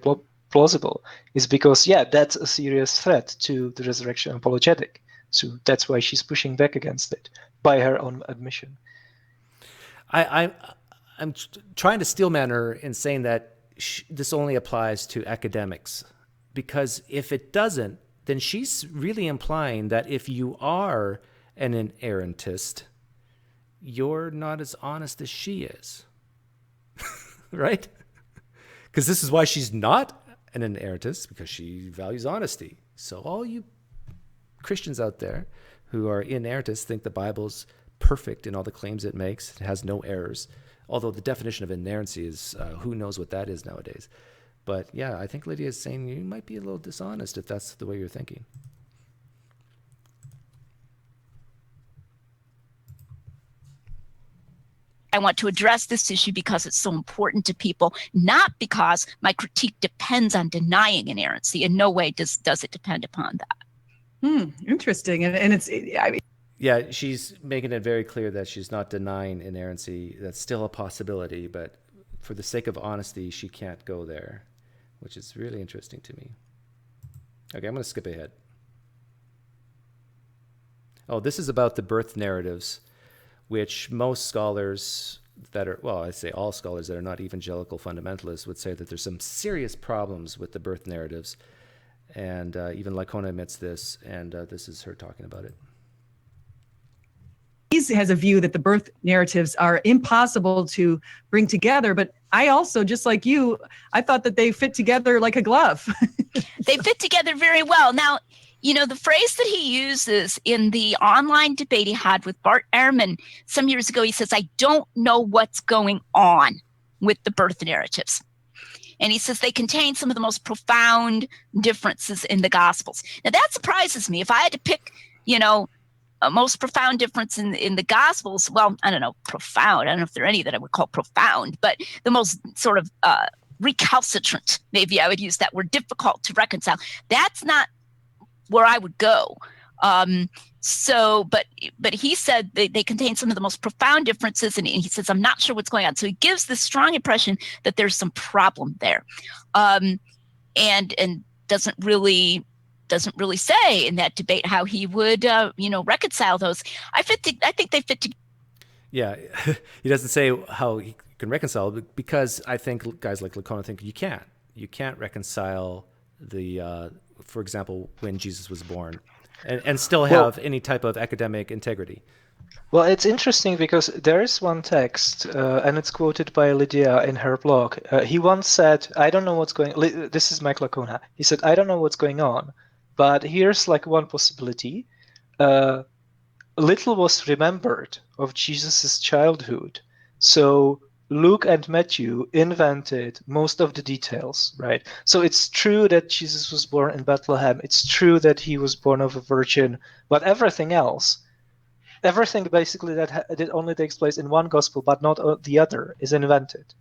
plausible is because, yeah, that's a serious threat to the resurrection apologetic. So that's why she's pushing back against it by her own admission. I'm trying to steelman her in saying that this only applies to academics, because if it doesn't, then she's really implying that if you are an inerrantist, you're not as honest as she is, right? Because this is why she's not an inerrantist, because she values honesty. So all you Christians out there who are inerrantists think the Bible's perfect in all the claims it makes. It has no errors. Although the definition of inerrancy is, who knows what that is nowadays. But yeah, I think Lydia is saying you might be a little dishonest if that's the way you're thinking. I want to address this issue because it's so important to people, not because my critique depends on denying inerrancy. In no way does it depend upon that. Interesting. And it's, I mean, yeah, she's making it very clear that she's not denying inerrancy. That's still a possibility, but for the sake of honesty, she can't go there, which is really interesting to me. Okay, I'm going to skip ahead. Oh, this is about the birth narratives, which most scholars that are, well, I'd say all scholars that are not evangelical fundamentalists would say that there's some serious problems with the birth narratives. And even Lycona admits this, and this is her talking about it. He has a view that the birth narratives are impossible to bring together, but I also, just like you, I thought that they fit together like a glove. They fit together very well. Now, you know, the phrase that he uses in the online debate he had with Bart Ehrman some years ago, he says, I don't know what's going on with the birth narratives. And he says they contain some of the most profound differences in the Gospels. Now, that surprises me. If I had to pick, you know, a most profound difference in the Gospels, well, I don't know, profound. I don't know if there are any that I would call profound, but the most sort of recalcitrant, maybe I would use that word, difficult to reconcile. That's not where I would go. But he said they contain some of the most profound differences, and he says, I'm not sure what's going on. So he gives this strong impression that there's some problem there, and doesn't really say in that debate how he would reconcile those. I think they fit together. Yeah, he doesn't say how he can reconcile, because I think guys like Lycona think you can't reconcile the for example, when Jesus was born, and still have any type of academic integrity. Well, it's interesting because there is one text, and it's quoted by Lydia in her blog. He once said, I don't know what's going on. This is Mike Lycona. He said, I don't know what's going on, but here's like one possibility. Little was remembered of Jesus's childhood. So Luke and Matthew invented most of the details, right? So it's true that Jesus was born in Bethlehem. It's true that he was born of a virgin, but everything else, everything basically that only takes place in one gospel, but not the other, is invented.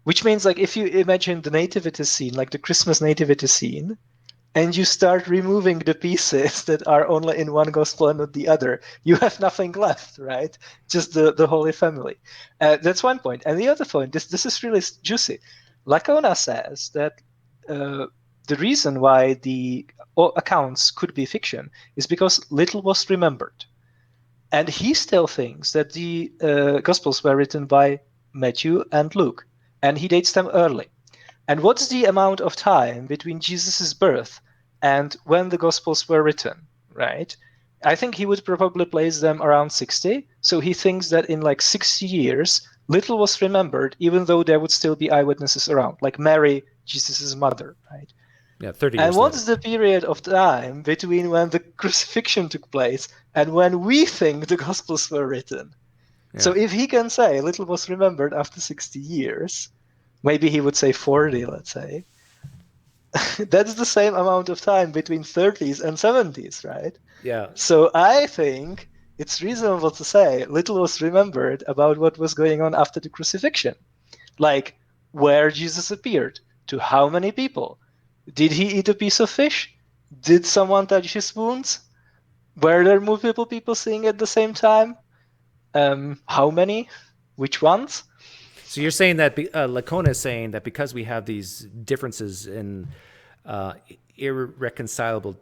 Which means, like, if you imagine the nativity scene, like the Christmas nativity scene, and you start removing the pieces that are only in one gospel and not the other, you have nothing left, right? Just the Holy Family. That's one point. And the other point, this is really juicy. Lycona says that the reason why the accounts could be fiction is because little was remembered. And he still thinks that the Gospels were written by Matthew and Luke, and he dates them early. And what's the amount of time between Jesus' birth and when the Gospels were written, right? I think he would probably place them around 60. So he thinks that in like 60 years, little was remembered, even though there would still be eyewitnesses around, like Mary, Jesus' mother, right? Yeah, 30 years And what's later. the period of time between when the crucifixion took place and when we think the Gospels were written? Yeah. So if he can say little was remembered after 60 years, maybe he would say 40, let's say. That's the same amount of time between 30s and 70s, right? Yeah. So I think it's reasonable to say little was remembered about what was going on after the crucifixion. Like where Jesus appeared, to how many people. Did he eat a piece of fish? Did someone touch his wounds? Were there multiple people seeing at the same time? How many? Which ones? So you're saying that Lacona is saying that because we have these differences in irreconcilable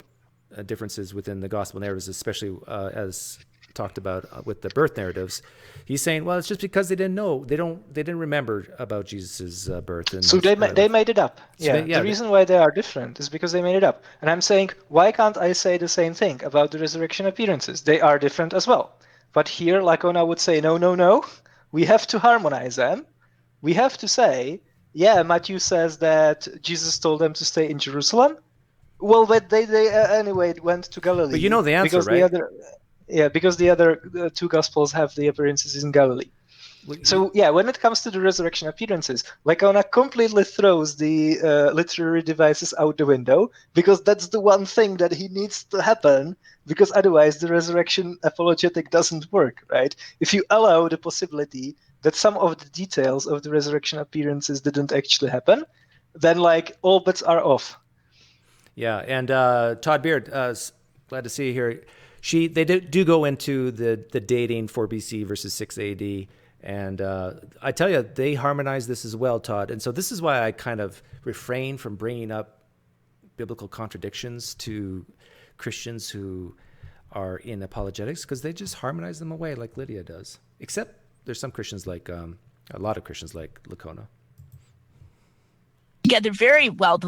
differences within the gospel narratives, especially as talked about with the birth narratives, he's saying, well, it's just because they didn't know, they didn't remember about Jesus's birth. And So they made it up. So The reason why they are different is because they made it up. And I'm saying, why can't I say the same thing about the resurrection appearances? They are different as well. But here, Lacona would say, no. We have to harmonize them. We have to say, yeah, Matthew says that Jesus told them to stay in Jerusalem. Well, but they anyway went to Galilee. But you know the answer, because right? Because the other two Gospels have the appearances in Galilee. So yeah, when it comes to the resurrection appearances, Lacona completely throws the literary devices out the window, because that's the one thing that he needs to happen, because otherwise the resurrection apologetic doesn't work, right? If you allow the possibility that some of the details of the resurrection appearances didn't actually happen, then like all bets are off. Yeah, and Todd Beard, glad to see you here. They do go into the dating 4 BC versus 6 AD. And I tell you, they harmonize this as well, Todd. And so this is why I kind of refrain from bringing up biblical contradictions to Christians who are in apologetics, because they just harmonize them away like Lydia does. Except there's some Christians like, a lot of Christians like Lacona. Together very well.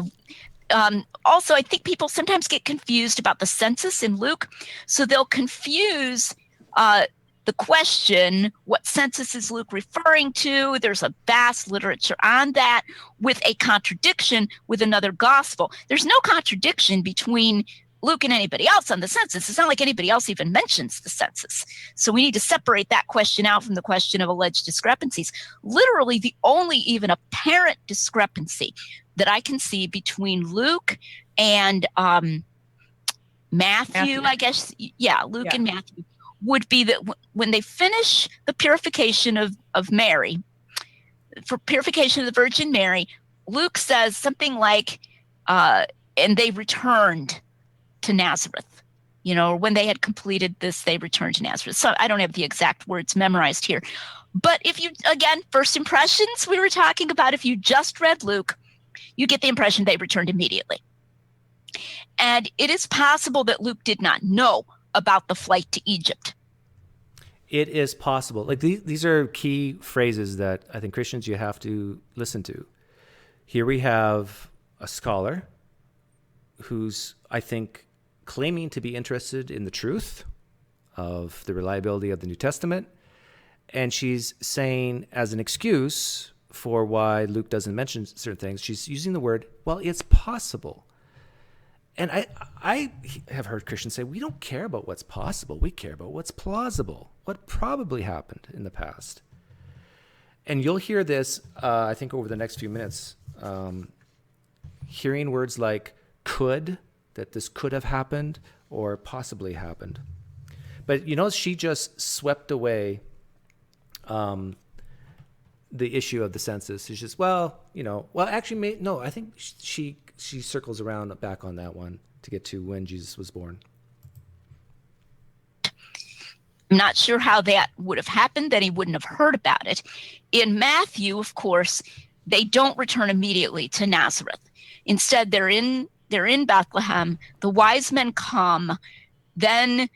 Also, I think people sometimes get confused about the census in Luke. So they'll confuse the question, what census is Luke referring to? There's a vast literature on that, with a contradiction with another gospel. There's no contradiction between Luke and anybody else on the census. It's not like anybody else even mentions the census. So we need to separate that question out from the question of alleged discrepancies. Literally, the only even apparent discrepancy that I can see between Luke and Matthew, I guess, Luke and Matthew, would be that when they finish the purification of Mary, for purification of the Virgin Mary, Luke says something like, and they returned to Nazareth. When they had completed this, they returned to Nazareth. So I don't have the exact words memorized here. But if you, again, first impressions, we were talking about, if you just read Luke, you get the impression they returned immediately. And it is possible that Luke did not know about the flight to Egypt. It is possible. Like these are key phrases that I think Christians, you have to listen to. Here we have a scholar who's, I think, claiming to be interested in the truth of the reliability of the New Testament. And she's saying, as an excuse for why Luke doesn't mention certain things, she's using the word, well, it's possible. And I have heard Christians say, we don't care about what's possible. We care about what's plausible, what probably happened in the past. And you'll hear this, I think, over the next few minutes, hearing words like could, that this could have happened, or possibly happened. But, she just swept away the issue of the census. She's just, I think she circles around back on that one to get to when Jesus was born. I'm not sure how that would have happened, that he wouldn't have heard about it. In Matthew, of course, they don't return immediately to Nazareth. Instead, they're in Bethlehem. The wise men come. Then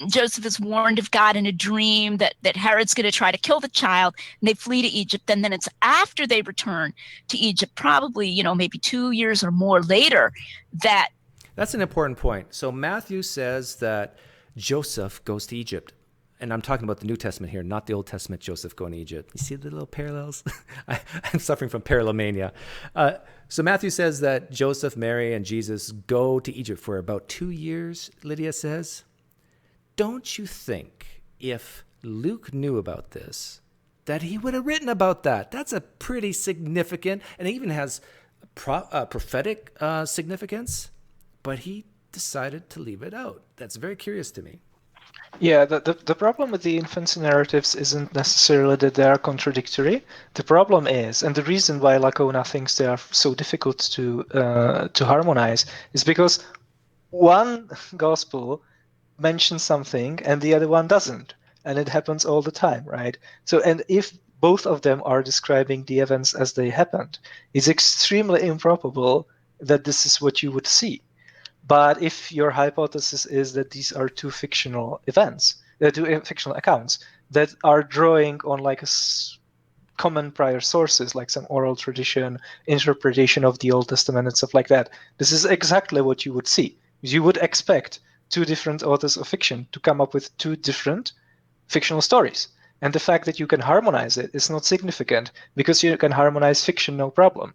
Joseph is warned of God in a dream that Herod's going to try to kill the child, and they flee to Egypt. And then it's after they return to Egypt, probably, maybe 2 years or more later, that. That's an important point. So Matthew says that Joseph goes to Egypt. And I'm talking about the New Testament here, not the Old Testament Joseph going to Egypt. You see the little parallels? I'm suffering from parallelmania. So Matthew says that Joseph, Mary, and Jesus go to Egypt for about 2 years, Lydia says. Don't you think if Luke knew about this, that he would have written about that? That's a pretty significant, and it even has prophetic significance, but he decided to leave it out. That's very curious to me. Yeah, the problem with the infancy narratives isn't necessarily that they are contradictory. The problem is, and the reason why Lacona thinks they are so difficult to harmonize, is because one gospel mentions something and the other one doesn't, and it happens all the time, right? So, and if both of them are describing the events as they happened, it's extremely improbable that this is what you would see. But if your hypothesis is that these are two fictional events, two fictional accounts that are drawing on like common prior sources, like some oral tradition, interpretation of the Old Testament and stuff like that, this is exactly what you would see. You would expect two different authors of fiction to come up with two different fictional stories. And the fact that you can harmonize it is not significant because you can harmonize fiction, no problem.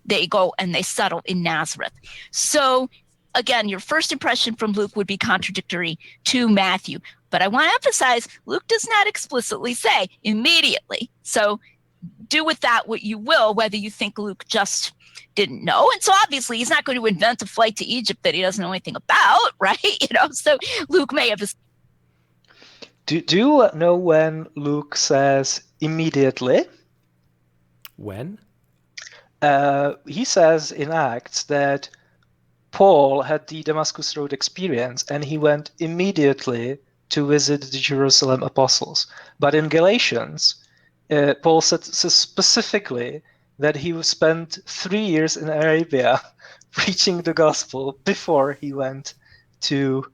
They go and they settle in Nazareth. So again, your first impression from Luke would be contradictory to Matthew. But I want to emphasize, Luke does not explicitly say immediately. So do with that what you will, whether you think Luke just didn't know. And so obviously he's not going to invent a flight to Egypt that he doesn't know anything about, right? So Luke may have. Do you know when Luke says immediately? When? He says in Acts that Paul had the Damascus Road experience and he went immediately to visit the Jerusalem apostles. But in Galatians, Paul says specifically that he spent 3 years in Arabia preaching the gospel before he went to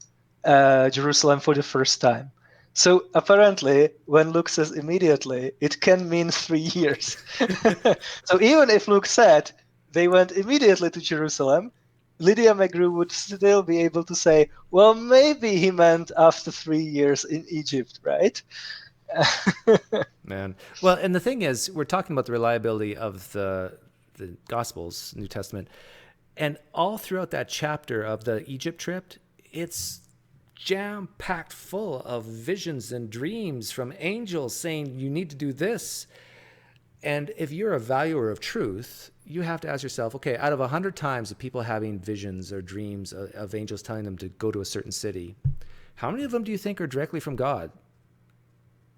Jerusalem for the first time. So apparently, when Luke says immediately, it can mean 3 years. So even if Luke said they went immediately to Jerusalem, Lydia McGrew would still be able to say, well, maybe he meant after 3 years in Egypt, right? Man. Well, and the thing is, we're talking about the reliability of the Gospels, New Testament, and all throughout that chapter of the Egypt trip, it's jam-packed full of visions and dreams from angels saying you need to do this. And if you're a valuer of truth, you have to ask yourself, okay, out of 100 times of people having visions or dreams of angels telling them to go to a certain city, how many of them do you think are directly from God?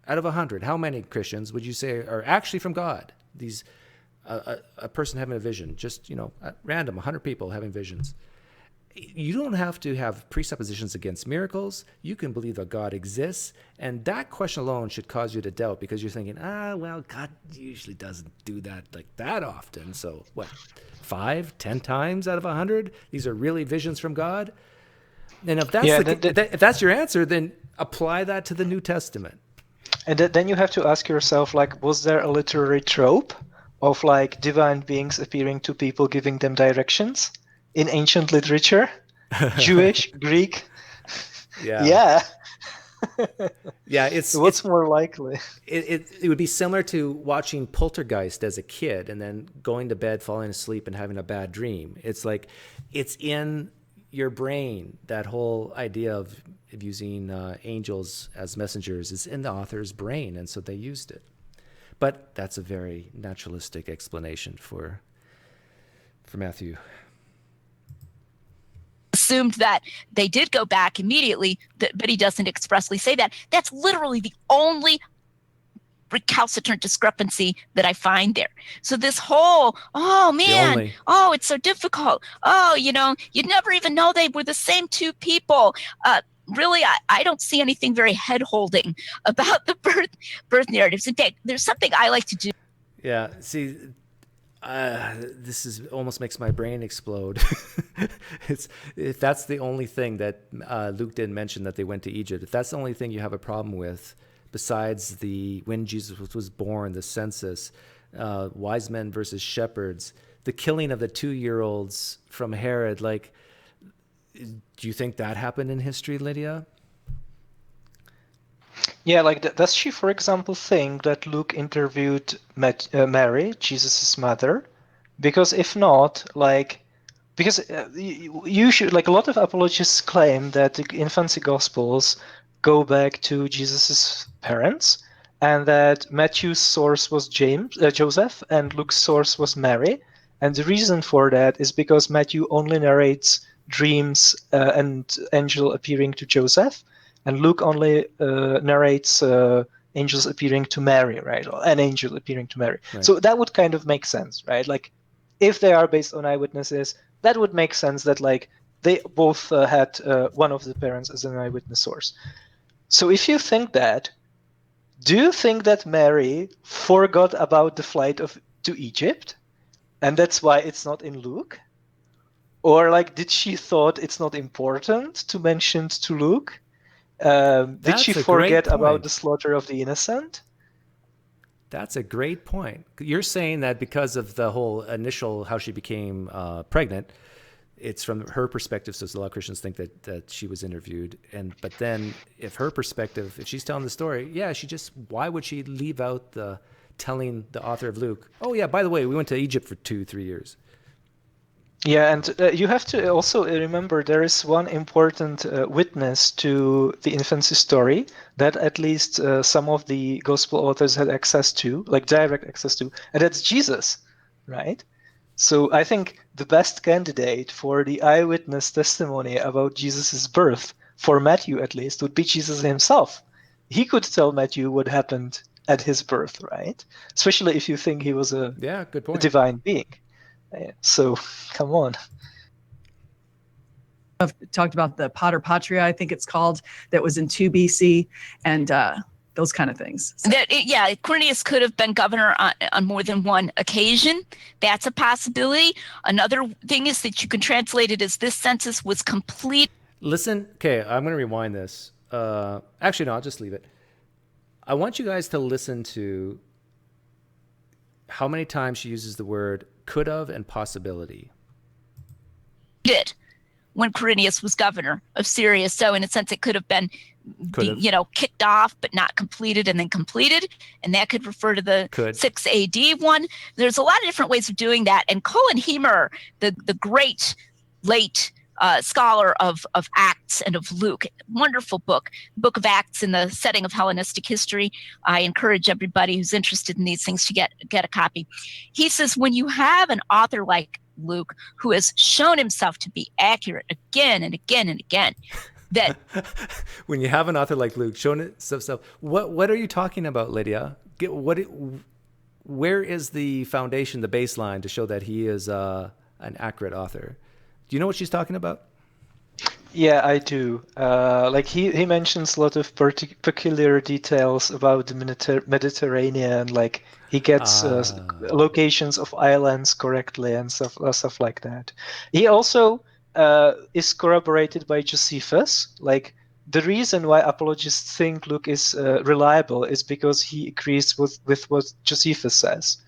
Out of 100, how many Christians would you say are actually from God? These a person having a vision, just at random, 100 people having visions. You don't have to have presuppositions against miracles. You can believe that God exists, and that question alone should cause you to doubt because you're thinking, well, God usually doesn't do that like that often. So what, 5, 10 times out of 100? These are really visions from God. And if that's if that's your answer, then apply that to the New Testament. And then you have to ask yourself, like, was there a literary trope of like divine beings appearing to people, giving them directions? In ancient literature, Jewish, Greek, yeah. What's more likely? It would be similar to watching Poltergeist as a kid and then going to bed, falling asleep, and having a bad dream. It's like it's in your brain. That whole idea of using angels as messengers is in the author's brain, and so they used it. But that's a very naturalistic explanation for Matthew. Assumed that they did go back immediately, but he doesn't expressly say that. That's literally the only recalcitrant discrepancy that I find there. So this whole, it's so difficult. You'd never even know they were the same two people. Really, I don't see anything very head-holding about the birth narratives. In fact, there's something I like to do. Yeah, see, This is almost makes my brain explode. If that's the only thing that Luke didn't mention, that they went to Egypt, if that's the only thing you have a problem with, besides the when Jesus was born, the census, wise men versus shepherds, the killing of the 2-year-olds from Herod, like, do you think that happened in history, Lydia? Yeah, like does she, for example, think that Luke interviewed Mary, Jesus' mother? Because if not, like, because you should, like, a lot of apologists claim that the infancy gospels go back to Jesus' parents, and that Matthew's source was Joseph, and Luke's source was Mary. And the reason for that is because Matthew only narrates dreams and angel appearing to Joseph, and Luke only narrates angels appearing to Mary, right? Or an angel appearing to Mary. Right. So that would kind of make sense, right? Like, if they are based on eyewitnesses, that would make sense that, like, they both had one of the parents as an eyewitness source. So if you think that, do you think that Mary forgot about the flight to Egypt, and that's why it's not in Luke? Or, like, did she thought it's not important to mention to Luke? Did she forget about the slaughter of the innocent? That's a great point. You're saying that because of the whole initial, how she became pregnant, it's from her perspective. So a lot of Christians think that she was interviewed. But then if her perspective, if she's telling the story, yeah, why would she leave out telling the author of Luke, oh yeah, by the way, we went to Egypt for 2-3 years. Yeah, and you have to also remember there is one important witness to the infancy story that at least some of the gospel authors had access to, like direct access to, and that's Jesus, right? So I think the best candidate for the eyewitness testimony about Jesus's birth, for Matthew at least, would be Jesus himself. He could tell Matthew what happened at his birth, right? Especially if you think he was a good point. divine being. So, come on. I've talked about the Pater Patria, I think it's called, that was in 2 BC, and those kind of things. So. Quirinius could have been governor on more than one occasion. That's a possibility. Another thing is that you can translate it as this census was complete. Listen, okay, I'm going to rewind this. Actually, no, I'll just leave it. I want you guys to listen to how many times she uses the word could have and possibility. Did when Quirinius was governor of Syria. So in a sense, it could have been, kicked off, but not completed and then completed. And that could refer to the 6 AD one. There's a lot of different ways of doing that. And Colin Hemer, the great late scholar of Acts and of Luke, wonderful book of Acts in the setting of Hellenistic history. I encourage everybody who's interested in these things to get a copy. He says, when you have an author like Luke, who has shown himself to be accurate again and again and again, that when you have an author like Luke showing himself, what are you talking about, Lydia? Where is the foundation, the baseline to show that he is an accurate author? Do you know what she's talking about? Yeah, I do. Like he mentions a lot of peculiar details about the Mediterranean. Like he gets locations of islands correctly and stuff like that. He also is corroborated by Josephus. Like the reason why apologists think Luke is reliable is because he agrees with what Josephus says.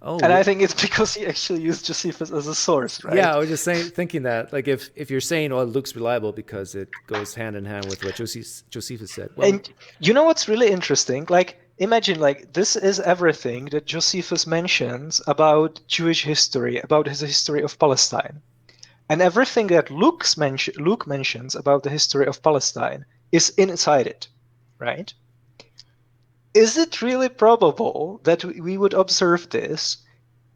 Oh, and I think it's because he actually used Josephus as a source, right? Yeah, I was just thinking that, like, if you're saying, "Oh, Luke's reliable," because it goes hand in hand with what Josephus said. Well, and you know what's really interesting? Like, imagine, like, this is everything that Josephus mentions about Jewish history, about his history of Palestine, and everything that Luke mentions about the history of Palestine is inside it, right? Is it really probable that we would observe this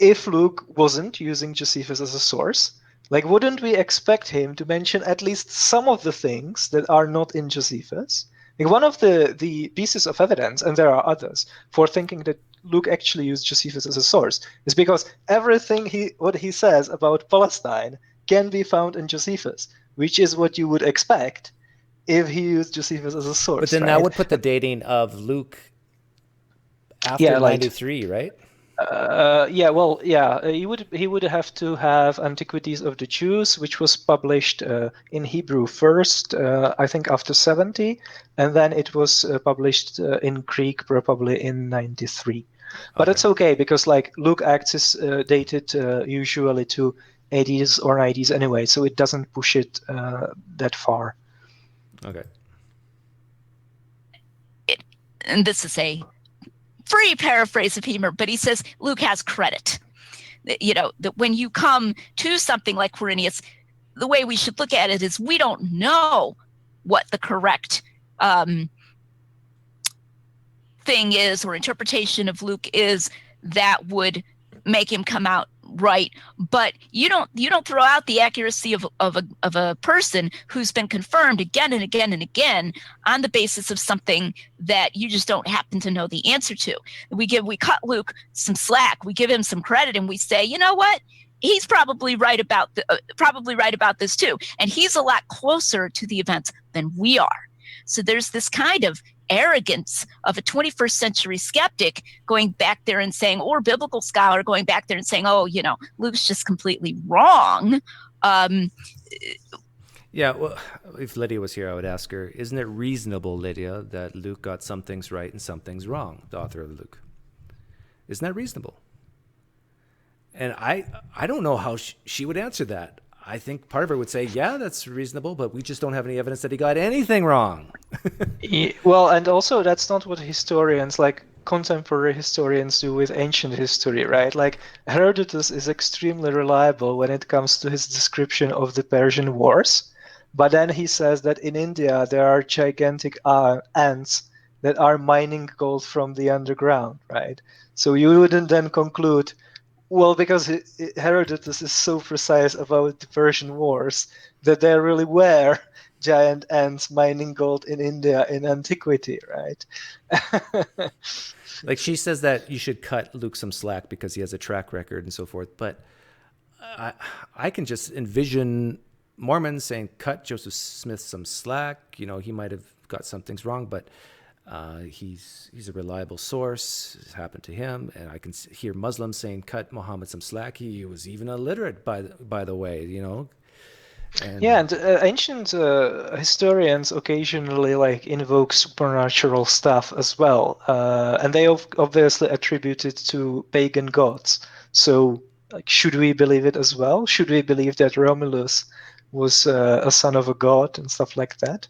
if Luke wasn't using Josephus as a source? Like, wouldn't we expect him to mention at least some of the things that are not in Josephus? Like, one of the pieces of evidence, and there are others, for thinking that Luke actually used Josephus as a source is because everything what he says about Palestine can be found in Josephus, which is what you would expect if he used Josephus as a source. But then that would put the dating of Luke after 93, right? He would have to have Antiquities of the Jews, which was published in Hebrew first, I think after 70, and then it was published in Greek probably in 93. But it's okay because like Luke Acts is dated usually to 80s or 90s anyway, so it doesn't push it that far. Okay. And this is a free paraphrase of Heber, but he says Luke has credit. You know, that when you come to something like Quirinius, the way we should look at it is we don't know what the correct thing is or interpretation of Luke is that would make him come out right, but you don't throw out the accuracy of a person who's been confirmed again and again and again on the basis of something that you just don't happen to know the answer to. We cut Luke some slack, we give him some credit, and we say, you know what? He's probably right about this too, and he's a lot closer to the events than we are. So there's this kind of arrogance of a 21st century skeptic going back there and saying, or biblical scholar going back there and saying, oh, you know, Luke's just completely wrong. Yeah, well, if Lydia was here, I would ask her, isn't it reasonable, Lydia, that Luke got some things right and some things wrong, the author of Luke? Isn't that reasonable? And I don't know how she would answer that. I think part of her would say, yeah, that's reasonable, but we just don't have any evidence that he got anything wrong. Well, and also that's not what historians, like contemporary historians, do with ancient history, right? Like Herodotus is extremely reliable when it comes to his description of the Persian Wars, but then he says that in India there are gigantic ants that are mining gold from the underground, right? So you wouldn't then conclude, well, because Herodotus is so precise about the Persian Wars that there really were giant ants mining gold in India in antiquity, right? Like she says that you should cut Luke some slack because he has a track record and so forth. But I can just envision Mormons saying, cut Joseph Smith some slack. You know, he might have got some things wrong, but he's a reliable source. It's happened to him. And I can hear Muslims saying, cut Muhammad some slack. He was even illiterate, by the way, you know. And ancient historians occasionally like invoke supernatural stuff as well, and they obviously attribute it to pagan gods. So, like, should we believe it as well? Should we believe that Romulus was a son of a god and stuff like that?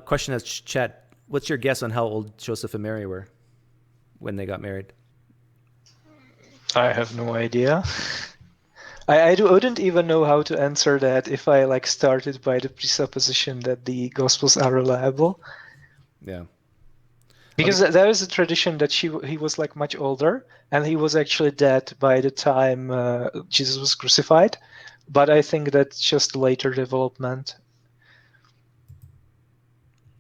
Question as chat: what's your guess on how old Joseph and Mary were when they got married? I have no idea. I wouldn't even know how to answer that if I like started by the presupposition that the Gospels are reliable. Yeah. Because there is a tradition that he was like much older, and he was actually dead by the time Jesus was crucified. But I think that's just a later development.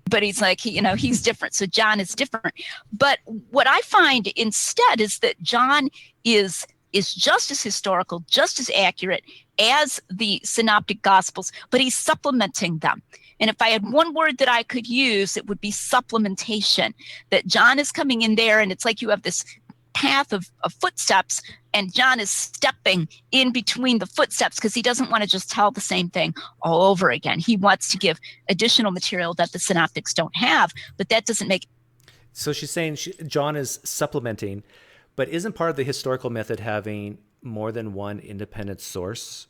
But he's like, he's different. So John is different. But what I find instead is that John is just as historical, just as accurate as the synoptic gospels, but he's supplementing them. And if I had one word that I could use, it would be supplementation. That John is coming in there, and it's like you have this path of footsteps, and John is stepping in between the footsteps because he doesn't want to just tell the same thing all over again. He wants to give additional material that the synoptics don't have, but that doesn't make. So she's saying John is supplementing, but isn't part of the historical method having more than one independent source,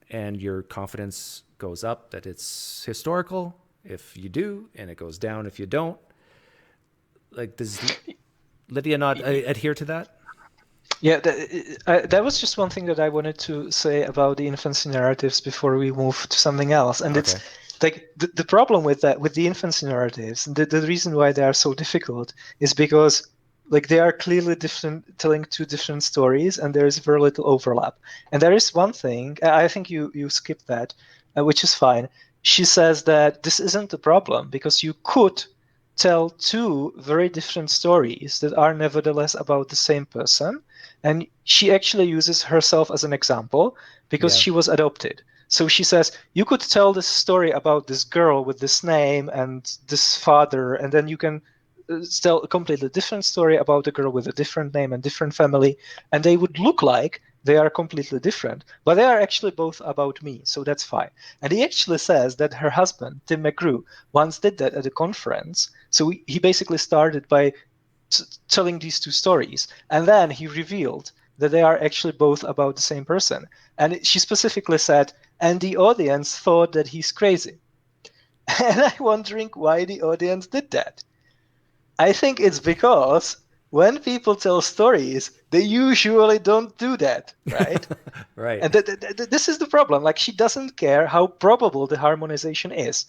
and your confidence goes up that it's historical if you do, and it goes down if you don't? Like, does Lydia not adhere to that? Yeah, that was just one thing that I wanted to say about the infancy narratives before we move to something else. And it's like the problem with that, with the infancy narratives, and the reason why they are so difficult is because like they are clearly different, telling two different stories, and there is very little overlap. And there is one thing, I think you skipped that, which is fine. She says that this isn't a problem because you could tell two very different stories that are nevertheless about the same person. And she actually uses herself as an example because she was adopted. So she says, you could tell this story about this girl with this name and this father, and then you can tell a completely different story about a girl with a different name and different family, and they would look like they are completely different, but they are actually both about me, so that's fine. And he actually says that her husband, Tim McGrew, once did that at a conference. So he basically started by telling these two stories, and then he revealed that they are actually both about the same person. And she specifically said, and the audience thought that he's crazy. And I'm wondering why the audience did that. I think it's because when people tell stories, they usually don't do that, right? Right. And this is the problem. Like, she doesn't care how probable the harmonization is.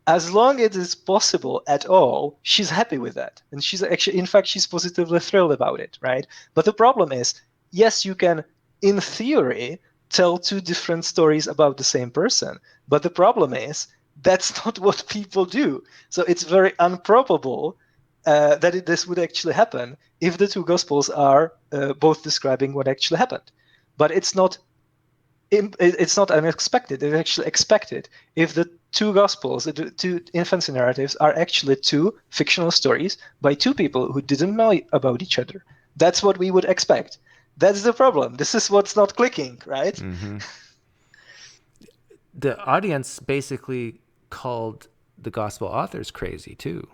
As long as it's possible at all, she's happy with that. And she's actually, in fact, she's positively thrilled about it, right? But the problem is, yes, you can, in theory, tell two different stories about the same person. But the problem is, that's not what people do. So it's very improbable that this would actually happen if the two gospels are both describing what actually happened. But it's not unexpected. It's actually expected if the two gospels, the two infancy narratives, are actually two fictional stories by two people who didn't know about each other. That's what we would expect. That's the problem. This is what's not clicking, right? Mm-hmm. The audience basically called the gospel authors crazy too.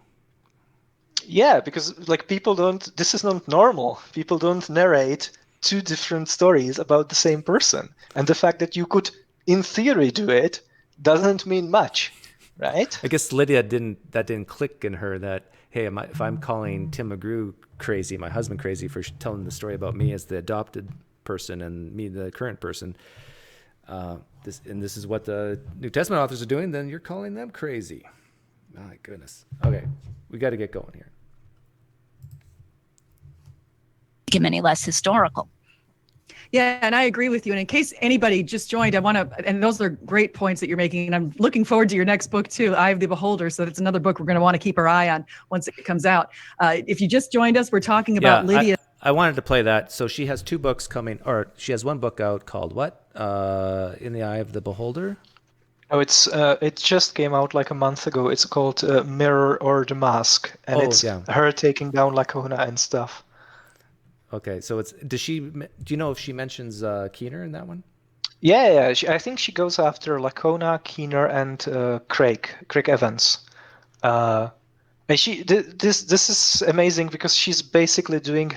Yeah, because like people don't, this is not normal. People don't narrate two different stories about the same person. And the fact that you could, in theory, do it doesn't mean much, right? I guess Lydia didn't click in her that, hey, if I'm calling Tim McGrew crazy, my husband crazy for telling the story about me as the adopted person and me the current person, this is what the New Testament authors are doing, then you're calling them crazy. My goodness. Okay, we got to get going here. Make him any less historical. Yeah, and I agree with you. And in case anybody just joined, I want to, and those are great points that you're making. And I'm looking forward to your next book too, Eye of the Beholder. So that's another book we're going to want to keep our eye on once it comes out. If you just joined us, we're talking about Lydia. I wanted to play that. So she has two books coming, or she has one book out called what? In the Eye of the Beholder? Oh, it just came out like a month ago. It's called Mirror or the Mask, and her taking down Lacona and stuff. Okay, so do you know if she mentions Keener in that one? Yeah. I think she goes after Lacona, Keener, and Craig Evans. And this is amazing because she's basically doing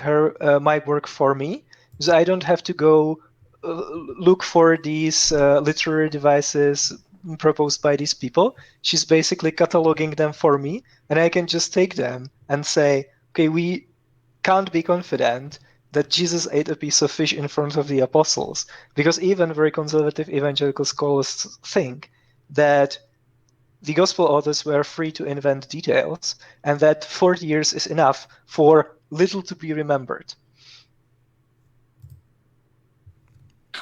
my work for me, because I don't have to go look for these literary devices proposed by these people. She's basically cataloging them for me, and I can just take them and say, okay, we can't be confident that Jesus ate a piece of fish in front of the apostles, because even very conservative evangelical scholars think that the gospel authors were free to invent details, and that 40 years is enough for little to be remembered.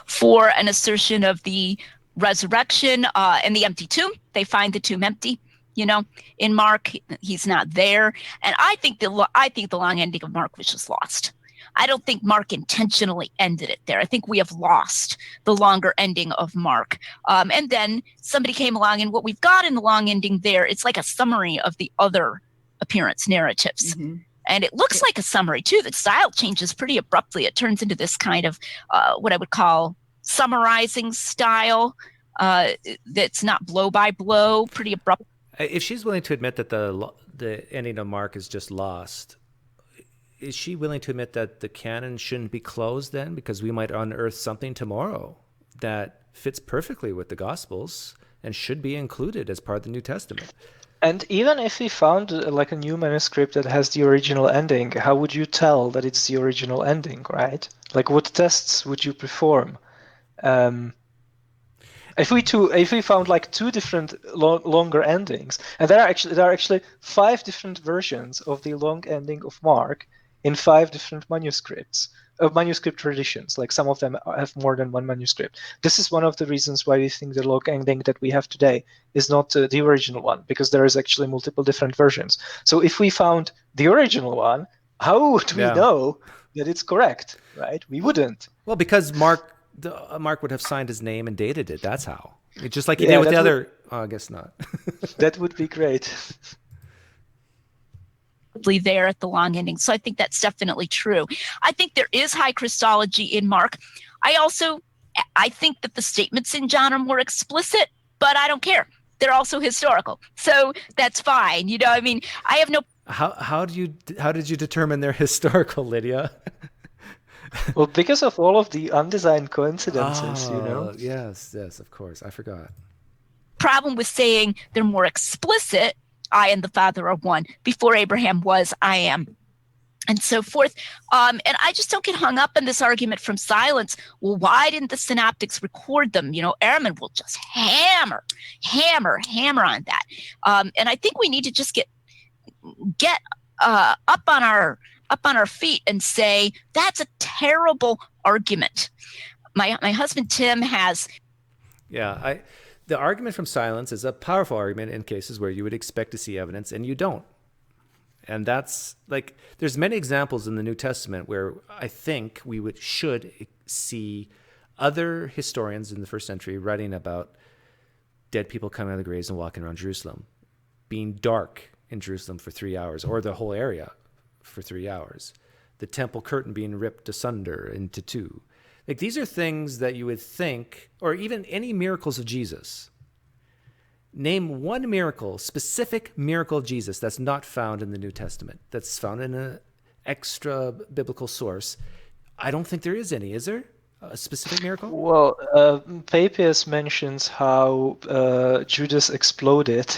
For an assertion of the resurrection and the empty tomb, they find the tomb empty. In Mark, he's not there, and I think the long ending of Mark was just lost. I don't think Mark intentionally ended it there. I think we have lost the longer ending of Mark. And then somebody came along, and what we've got in the long ending there, it's like a summary of the other appearance narratives. Mm-hmm. And it looks like a summary, too. The style changes pretty abruptly. It turns into this kind of what I would call summarizing style that's not blow by blow, pretty abrupt. If she's willing to admit that the ending of Mark is just lost, is she willing to admit that the canon shouldn't be closed then? Because we might unearth something tomorrow that fits perfectly with the Gospels and should be included as part of the New Testament. And even if we found like a new manuscript that has the original ending, how would you tell that it's the original ending, right? Like, what tests would you perform? If we found like two different longer endings, and there are actually 5 different versions of the long ending of Mark in 5 different manuscripts, manuscript traditions. Like, some of them have more than one manuscript. This is one of the reasons why we think the long ending that we have today is not the original one, because there is actually multiple different versions. So if we found the original one, how would we know that it's correct, right? We wouldn't. Well, because Mark would have signed his name and dated it. That's how. It's just like he did with the other. I guess not. That would be great. there at the long ending. So I think that's definitely true. I think there is high Christology in Mark. I think that the statements in John are more explicit, but I don't care. They're also historical. So that's fine. You know, I mean, I have no. How did you determine they're historical, Lydia? Well, because of all of the undesigned coincidences, you know? Yes, of course. I forgot. Problem with saying they're more explicit, I and the Father are one. Before Abraham was, I am. And so forth. And I just don't get hung up in this argument from silence. Well, why didn't the synoptics record them? You know, airmen will just hammer on that. And I think we need to just get up on our feet and say, that's a terrible argument. My husband, Tim, has... Yeah, the argument from silence is a powerful argument in cases where you would expect to see evidence and you don't. And that's like, there's many examples in the New Testament where I think we should see other historians in the first century writing about dead people coming out of the graves and walking around Jerusalem, being dark in Jerusalem for 3 hours, or the whole area for 3 hours, the temple curtain being ripped asunder into two. Like, these are things that you would think, or even any miracles of Jesus. Name one miracle, specific miracle of Jesus that's not found in the New Testament, that's found in an extra biblical source. I don't think there is any. Is there a specific miracle? Well, Papias mentions how Judas exploded.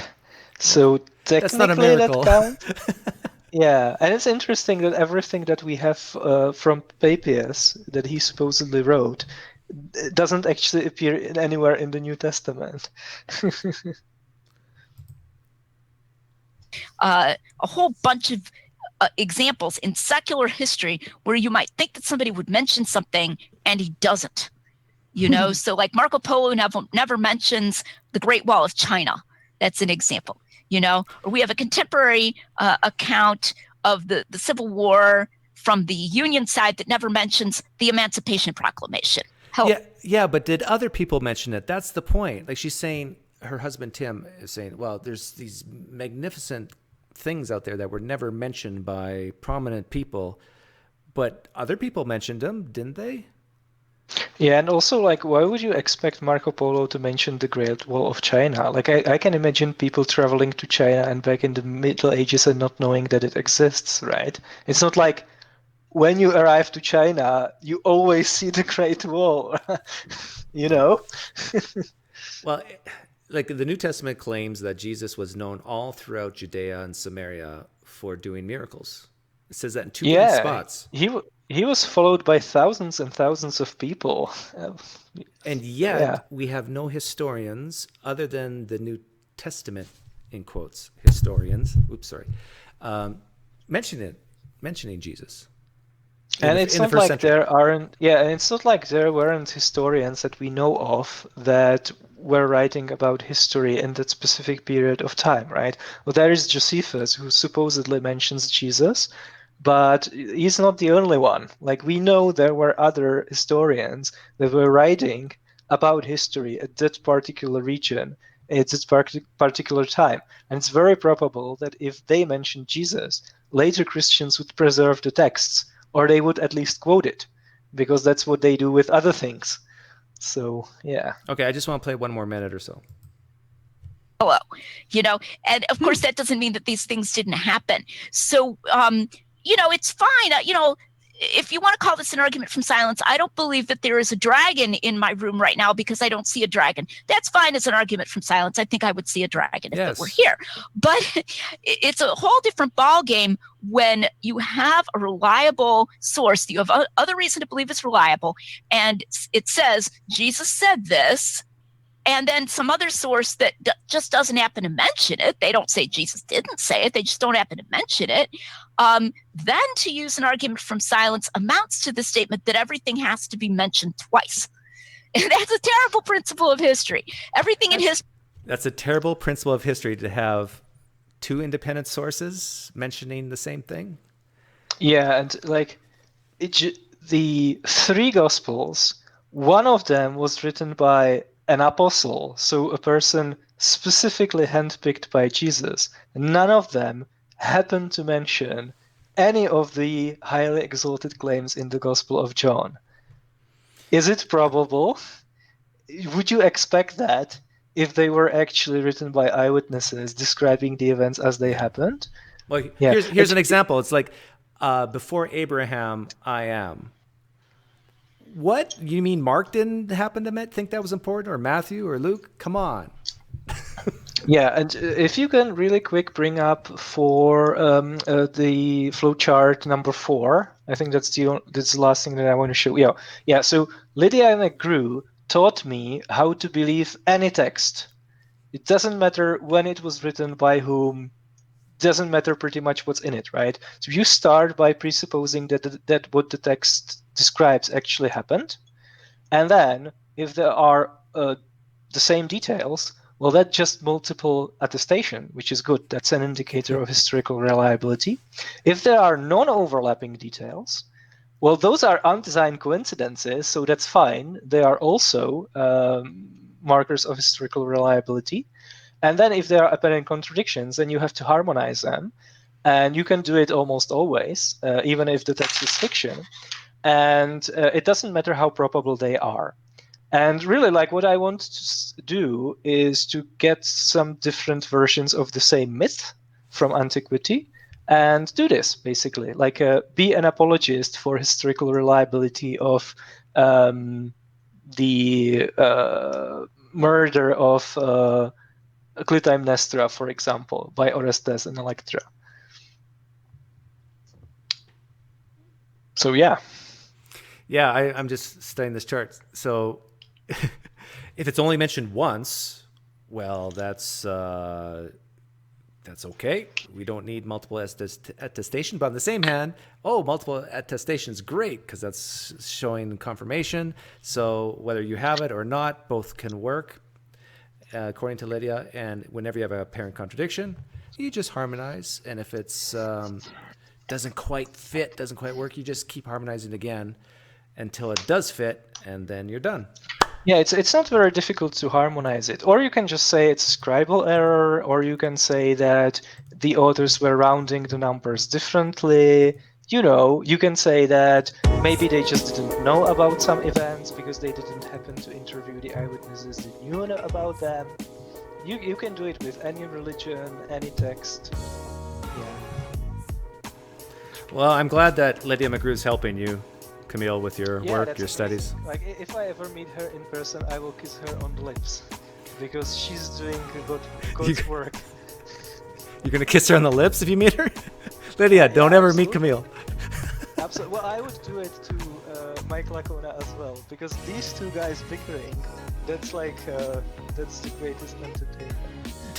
So technically that's not a miracle. That counts. Yeah, and it's interesting that everything that we have from Papias that he supposedly wrote doesn't actually appear anywhere in the New Testament. A whole bunch of examples in secular history where you might think that somebody would mention something and he doesn't. You know, so like Marco Polo never mentions the Great Wall of China. That's an example. You know, or we have a contemporary account of the Civil War from the Union side that never mentions the Emancipation Proclamation. Yeah, but did other people mention it? That's the point. Like, she's saying, her husband Tim is saying, well, there's these magnificent things out there that were never mentioned by prominent people, but other people mentioned them, didn't they? Yeah, and also, like, why would you expect Marco Polo to mention the Great Wall of China? Like, I can imagine people traveling to China and back in the Middle Ages and not knowing that it exists, right? It's not like when you arrive to China, you always see the Great Wall, you know? Well, like, the New Testament claims that Jesus was known all throughout Judea and Samaria for doing miracles. It says that in two different spots. He was followed by thousands and thousands of people. And yet, we have no historians other than the New Testament, in quotes, historians, mentioning Jesus. And it's not like there aren't, and it's not like there weren't historians that we know of that were writing about history in that specific period of time, right? Well, there is Josephus, who supposedly mentions Jesus, but he's not the only one. Like, we know there were other historians that were writing about history at that particular region, at that particular time. And it's very probable that if they mentioned Jesus, later Christians would preserve the texts, or they would at least quote it, because that's what they do with other things. So, yeah. Okay, I just want to play one more minute or so. Hello, you know, and of course that doesn't mean that these things didn't happen. So, you know, it's fine. You know, if you want to call this an argument from silence, I don't believe that there is a dragon in my room right now because I don't see a dragon. That's fine as an argument from silence. I think I would see a dragon if it were here. But it's a whole different ballgame when you have a reliable source, you have other reason to believe it's reliable, and it says, Jesus said this, and then some other source that just doesn't happen to mention it. They don't say Jesus didn't say it. They just don't happen to mention it. Then to use an argument from silence amounts to the statement that everything has to be mentioned twice. And that's a terrible principle of history. Everything in history. That's a terrible principle of history, to have two independent sources mentioning the same thing. Yeah, and like the three Gospels, one of them was written by an apostle, so a person specifically handpicked by Jesus. None of them happen to mention any of the highly exalted claims in the Gospel of John? Is it probable? Would you expect that if they were actually written by eyewitnesses describing the events as they happened? Well, Yeah. here's an example. It's like, before Abraham, I am. What? You mean Mark didn't happen to think that was important, or Matthew or Luke? Come on. Yeah, and if you can really quick bring up for the flowchart number 4, I think that's the last thing that I want to show. Yeah. So Lydia McGrew taught me how to believe any text. It doesn't matter when it was written, by whom. Doesn't matter pretty much what's in it, right? So you start by presupposing that what the text describes actually happened, and then if there are the same details, well, that's just multiple attestation, which is good. That's an indicator of historical reliability. If there are non-overlapping details, well, those are undesigned coincidences, so that's fine. They are also markers of historical reliability. And then if there are apparent contradictions, then you have to harmonize them. And you can do it almost always, even if the text is fiction. And it doesn't matter how probable they are. And really, like, what I want to do is to get some different versions of the same myth from antiquity and do this, basically. Like, be an apologist for historical reliability of the murder of Clytemnestra, for example, by Orestes and Electra. So yeah. Yeah, I'm just studying this chart. So if it's only mentioned once, well, that's okay. We don't need multiple attestation. But on the same hand, multiple attestation is great because that's showing confirmation. So whether you have it or not, both can work. According to Lydia, and whenever you have a apparent contradiction, you just harmonize. And if it's doesn't quite fit, doesn't quite work, you just keep harmonizing again until it does fit, and then you're done. Yeah, it's not very difficult to harmonize it. Or you can just say it's a scribal error, or you can say that the authors were rounding the numbers differently. You can say that maybe they just didn't know about some events because they didn't happen to interview the eyewitnesses that knew about them. You can do it with any religion, any text. Yeah. Well, I'm glad that Lydia McGrew is helping you, Camille, with your work, your studies. Like, if I ever meet her in person, I will kiss her on the lips because she's doing God's work. You're gonna kiss her on the lips if you meet her? Lydia, don't ever meet Camille. Absolutely. Well, I would do it to Mike Lacona as well, because these two guys bickering, that's like, that's the greatest entertainment.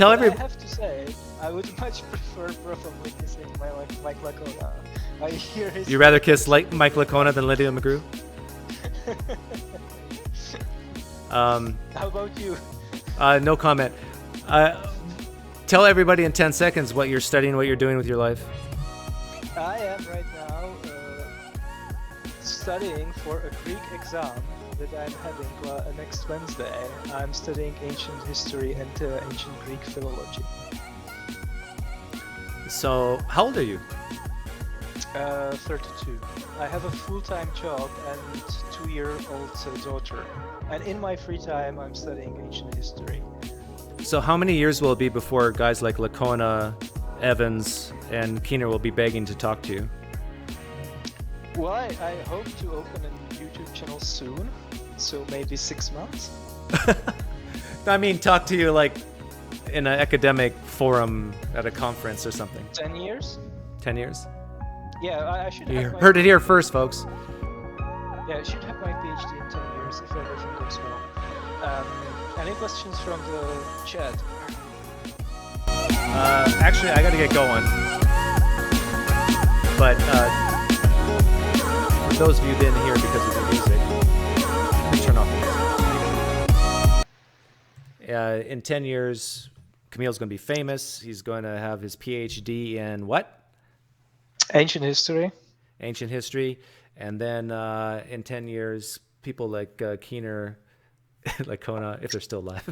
I have to say, I would much prefer probably kissing Mike Lacona. I hear his... You'd rather kiss Mike Lacona than Lydia McGrew? How about you? No comment. Tell everybody in 10 seconds what you're studying, what you're doing with your life. I am right now studying for a Greek exam that I'm having next Wednesday. I'm studying ancient history and ancient Greek philology. So, how old are you? 32. I have a full-time job and 2-year-old daughter. And in my free time, I'm studying ancient history. So how many years will it be before guys like Lacona, Evans, and Keener will be begging to talk to you? Well, I hope to open a YouTube channel soon, so maybe 6 months. I mean, talk to you like in an academic forum at a conference or something. 10 years? 10 years? Yeah, I should have heard it here first, folks. Yeah, I should have my PhD in 10 years if everything goes well. Any questions from the chat? Actually, I gotta get going. But for those of you who didn't hear because of the music, please turn off the music. In 10 years, Camille's going to be famous. He's going to have his PhD in what? Ancient history. Ancient history. And then in 10 years, people like Keener Kona, if they're still alive.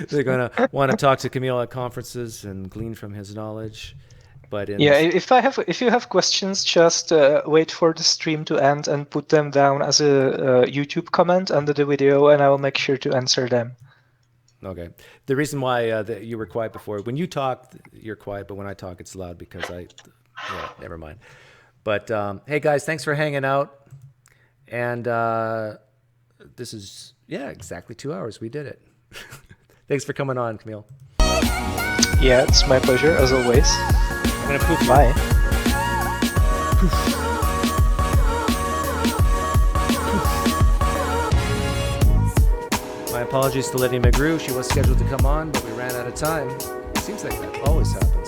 They're going to want to talk to Camille at conferences and glean from his knowledge. But if you have questions, just wait for the stream to end and put them down as a YouTube comment under the video, and I will make sure to answer them. Okay. The reason why you were quiet before, when you talk, you're quiet, but when I talk, it's loud because never mind. But hey guys, thanks for hanging out. And this is, exactly 2 hours. We did it. Thanks for coming on, Camille. Yeah, it's my pleasure, as always. I'm going to poof you. Bye. My apologies to Lydia McGrew. She was scheduled to come on, but we ran out of time. It seems like that always happens.